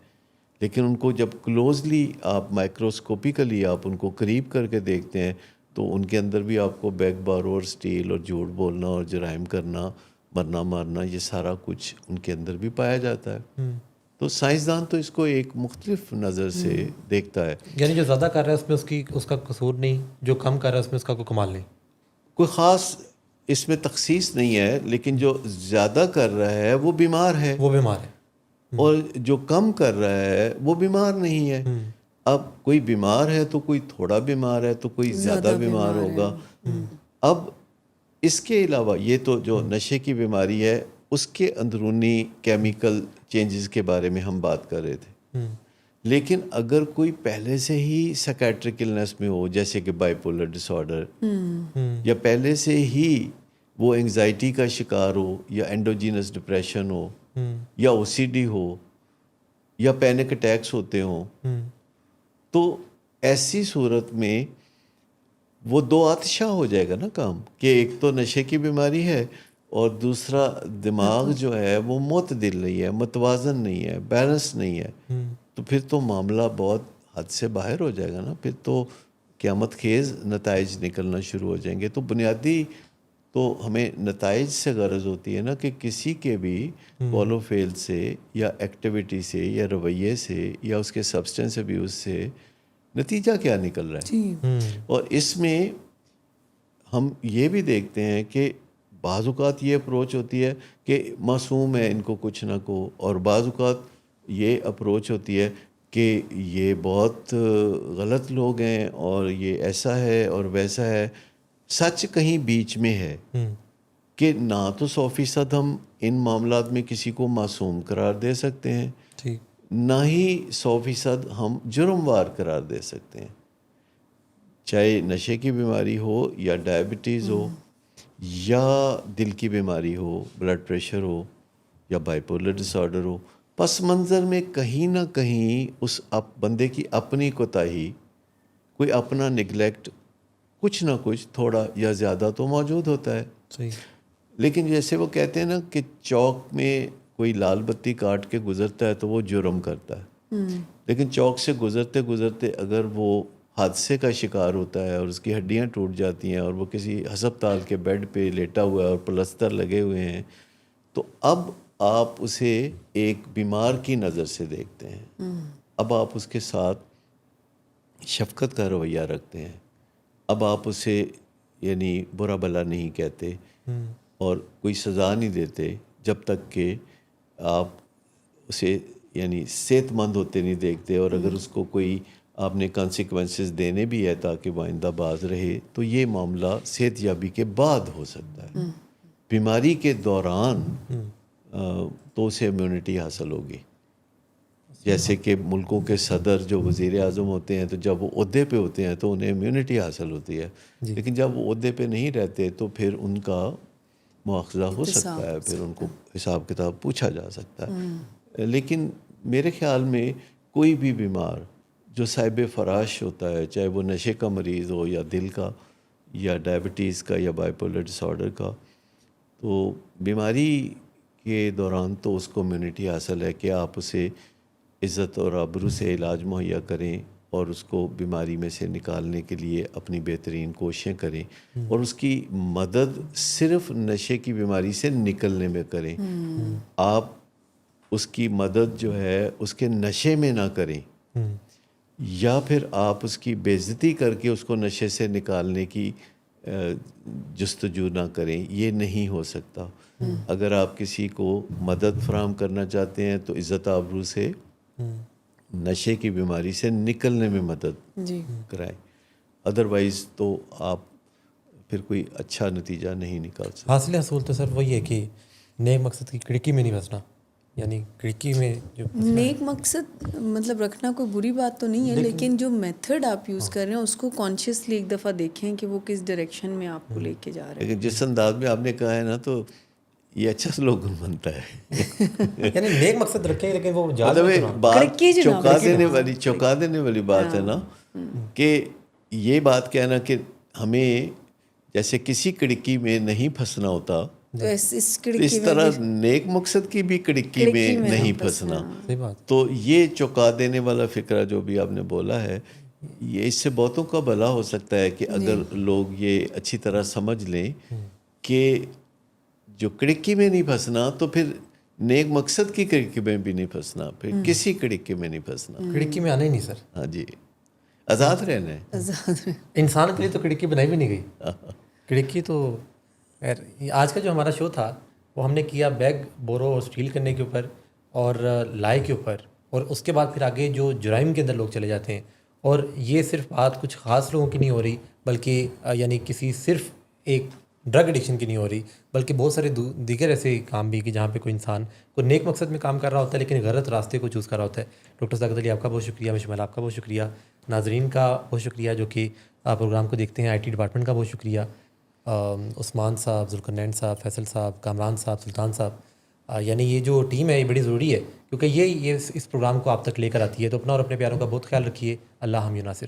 لیکن ان کو جب کلوزلی آپ مائکروسکوپیکلی آپ ان کو قریب کر کے دیکھتے ہیں تو ان کے اندر بھی آپ کو بیک بارو اور اسٹیل اور جھوٹ بولنا اور جرائم کرنا, مرنا مارنا, یہ سارا کچھ ان کے اندر بھی پایا جاتا ہے. تو سائنسدان تو اس کو ایک مختلف نظر سے دیکھتا ہے. یعنی جو زیادہ کر رہا ہے اس میں اس کا قصور نہیں, جو کم کر رہا ہے اس میں اس کا کوئی کمال نہیں. کوئی خاص اس میں تخصیص نہیں ہے, لیکن جو زیادہ کر رہا ہے وہ بیمار ہے, وہ بیمار ہے, اور جو کم کر رہا ہے وہ بیمار نہیں ہے. اب کوئی بیمار ہے تو کوئی تھوڑا بیمار ہے تو کوئی زیادہ بیمار ہوگا. اب اس کے علاوہ یہ تو جو نشے کی بیماری ہے اس کے اندرونی کیمیکل چینجز کے بارے میں ہم بات کر رہے تھے. لیکن اگر کوئی پہلے سے ہی سائکیٹرک النس میں ہو, جیسے کہ بائیپولر ڈس آرڈر, یا پہلے سے ہی وہ انگزائٹی کا شکار ہو, یا اینڈوجینس ڈپریشن ہو, یا او سی ڈی ہو, یا پینک اٹیکس ہوتے ہوں, تو ایسی صورت میں وہ دو آتشاں ہو جائے گا نا کام, کہ ایک تو نشے کی بیماری ہے اور دوسرا دماغ جو ہے وہ معتدل نہیں ہے, متوازن نہیں ہے, بیلنس نہیں ہے. تو پھر تو معاملہ بہت حد سے باہر ہو جائے گا نا. پھر تو قیامت خیز نتائج نکلنا شروع ہو جائیں گے. تو بنیادی تو ہمیں نتائج سے غرض ہوتی ہے نا, کہ کسی کے بھی قول و فعل سے یا ایکٹیویٹی سے یا رویے سے یا اس کے سبسٹنس ابیوز سے نتیجہ کیا نکل رہا ہے. اور اس میں ہم یہ بھی دیکھتے ہیں کہ بعض اوقات یہ اپروچ ہوتی ہے کہ معصوم ہے, ان کو کچھ نہ کو, اور بعض اوقات یہ اپروچ ہوتی ہے کہ یہ بہت غلط لوگ ہیں اور یہ ایسا ہے اور ویسا ہے. سچ کہیں بیچ میں ہے کہ نہ تو 100% ہم ان معاملات میں کسی کو معصوم قرار دے سکتے ہیں, نہ ہی 100% ہم جرموار قرار دے سکتے ہیں. چاہے نشے کی بیماری ہو یا ڈائبٹیز ہو یا دل کی بیماری ہو, بلڈ پریشر ہو یا بائیپولر ڈس آرڈر ہو, پس منظر میں کہیں نہ کہیں اس بندے کی اپنی کوتاہی, کوئی اپنا نگلیکٹ, کچھ نہ کچھ تھوڑا یا زیادہ تو موجود ہوتا ہے. صحیح. لیکن جیسے وہ کہتے ہیں نا کہ چوک میں کوئی لال بتی کاٹ کے گزرتا ہے تو وہ جرم کرتا ہے, لیکن چوک سے گزرتے گزرتے اگر وہ حادثے کا شکار ہوتا ہے اور اس کی ہڈیاں ٹوٹ جاتی ہیں اور وہ کسی ہسپتال کے بیڈ پہ لیٹا ہوا ہے اور پلستر لگے ہوئے ہیں, تو اب آپ اسے ایک بیمار کی نظر سے دیکھتے ہیں. اب آپ اس کے ساتھ شفقت کا رویہ رکھتے ہیں. اب آپ اسے یعنی برا بلا نہیں کہتے اور کوئی سزا نہیں دیتے جب تک کہ آپ اسے یعنی صحت مند ہوتے نہیں دیکھتے. اور اگر اس کو کوئی آپ نے کانسیکوینسز دینے بھی ہے تاکہ وہ آئندہ باز رہے, تو یہ معاملہ صحت یابی کے بعد ہو سکتا ہے. بیماری کے دوران تو اسے امیونٹی حاصل ہوگی. جیسے کہ ملکوں کے صدر جو وزیر اعظم ہوتے ہیں تو جب وہ عہدے پہ ہوتے ہیں تو انہیں امیونٹی حاصل ہوتی ہے, لیکن جب وہ عہدے پہ نہیں رہتے تو پھر ان کا مواخذہ ہو سکتا ہے, پھر ان کو حساب کتاب پوچھا جا سکتا ہے. لیکن میرے خیال میں کوئی بھی بیمار جو صاحب فراش ہوتا ہے, چاہے وہ نشے کا مریض ہو یا دل کا یا ڈائبٹیز کا یا بائیپولر ڈس آرڈر کا, تو بیماری کے دوران تو اس کو امیونٹی حاصل ہے کہ آپ اسے عزت اور آبرو سے علاج مہیا کریں, اور اس کو بیماری میں سے نکالنے کے لیے اپنی بہترین کوششیں کریں اور اس کی مدد صرف نشے کی بیماری سے نکلنے میں کریں. آپ اس کی مدد جو ہے اس کے نشے میں نہ کریں یا پھر آپ اس کی بے عزتی کر کے اس کو نشے سے نکالنے کی جستجو نہ کریں. یہ نہیں ہو سکتا. اگر آپ کسی کو مدد فراہم کرنا چاہتے ہیں تو عزت آبرو سے نشے کی بیماری سے نکلنے میں مدد کرائیں. ادروائز تو آپ پھر کوئی اچھا نتیجہ نہیں نکال سکتے. حاصل حصول تو سر وہی ہے کہ نیک مقصد کی کھڑکی میں نہیں پھنسنا. یعنی کھڑکی میں جو نیک مقصد مطلب رکھنا کوئی بری بات تو نہیں ہے، لیکن جو میتھڈ آپ یوز کر رہے ہیں اس کو کانشیسلی ایک دفعہ دیکھیں کہ وہ کس ڈائریکشن میں آپ کو لے کے جا رہے ہیں. لیکن جس انداز میں آپ نے کہا ہے نا تو یہ اچھا سلوگن بنتا ہے. یعنی نیک مقصد رکھیں لیکن وہ مطلب بات چونکا دینے والی بات ہے نا کہ یہ بات کہنا کہ ہمیں جیسے کسی کڑکی میں نہیں پھنسنا ہوتا، اس طرح نیک مقصد کی بھی کڑکی میں نہیں پھنسنا. تو یہ چونکا دینے والا فکرہ جو بھی آپ نے بولا ہے، یہ اس سے بہتوں کا بھلا ہو سکتا ہے کہ اگر لوگ یہ اچھی طرح سمجھ لیں کہ جو کڑکی میں نہیں پھنسنا تو پھر نیک مقصد کی کڑکی میں بھی نہیں پھنسنا، پھر کسی کڑکی میں نہیں پھنسنا. کھڑکی میں آنا ہی نہیں سر. ہاں جی، آزاد رہنا ہے. انسان کے لیے تو کھڑکی بنائی بھی نہیں گئی. کھڑکی تو آج کا جو ہمارا شو تھا وہ ہم نے کیا بیگ بورو اور اسٹیل کرنے کے اوپر اور لائے کے اوپر، اور اس کے بعد پھر آگے جو جرائم کے اندر لوگ چلے جاتے ہیں. اور یہ صرف بات کچھ خاص لوگوں کی نہیں ہو رہی، بلکہ یعنی کسی صرف ایک ڈرگ ایڈکشن کی نہیں ہو رہی، بلکہ بہت سارے دیگر ایسے کام بھی کہ جہاں پہ کوئی انسان کوئی نیک مقصد میں کام کر رہا ہوتا ہے لیکن غلط راستے کو چوز کر رہا ہوتا ہے. ڈاکٹر ساقط علی آپ کا بہت شکریہ، مشمل آپ کا بہت شکریہ، ناظرین کا بہت شکریہ جو کہ پروگرام کو دیکھتے ہیں، IT ڈپارٹمنٹ کا بہت شکریہ، عثمان صاحب، ذوالقرنین صاحب، فیصل صاحب، کامران صاحب، سلطان صاحب. یعنی یہ جو ٹیم ہے یہ بڑی ضروری ہے کیونکہ یہ اس پروگرام کو آپ تک لے کر آتی ہے. تو اپنا اور اپنے پیاروں کا بہت خیال رکھیے. اللہ حامی و ناصر.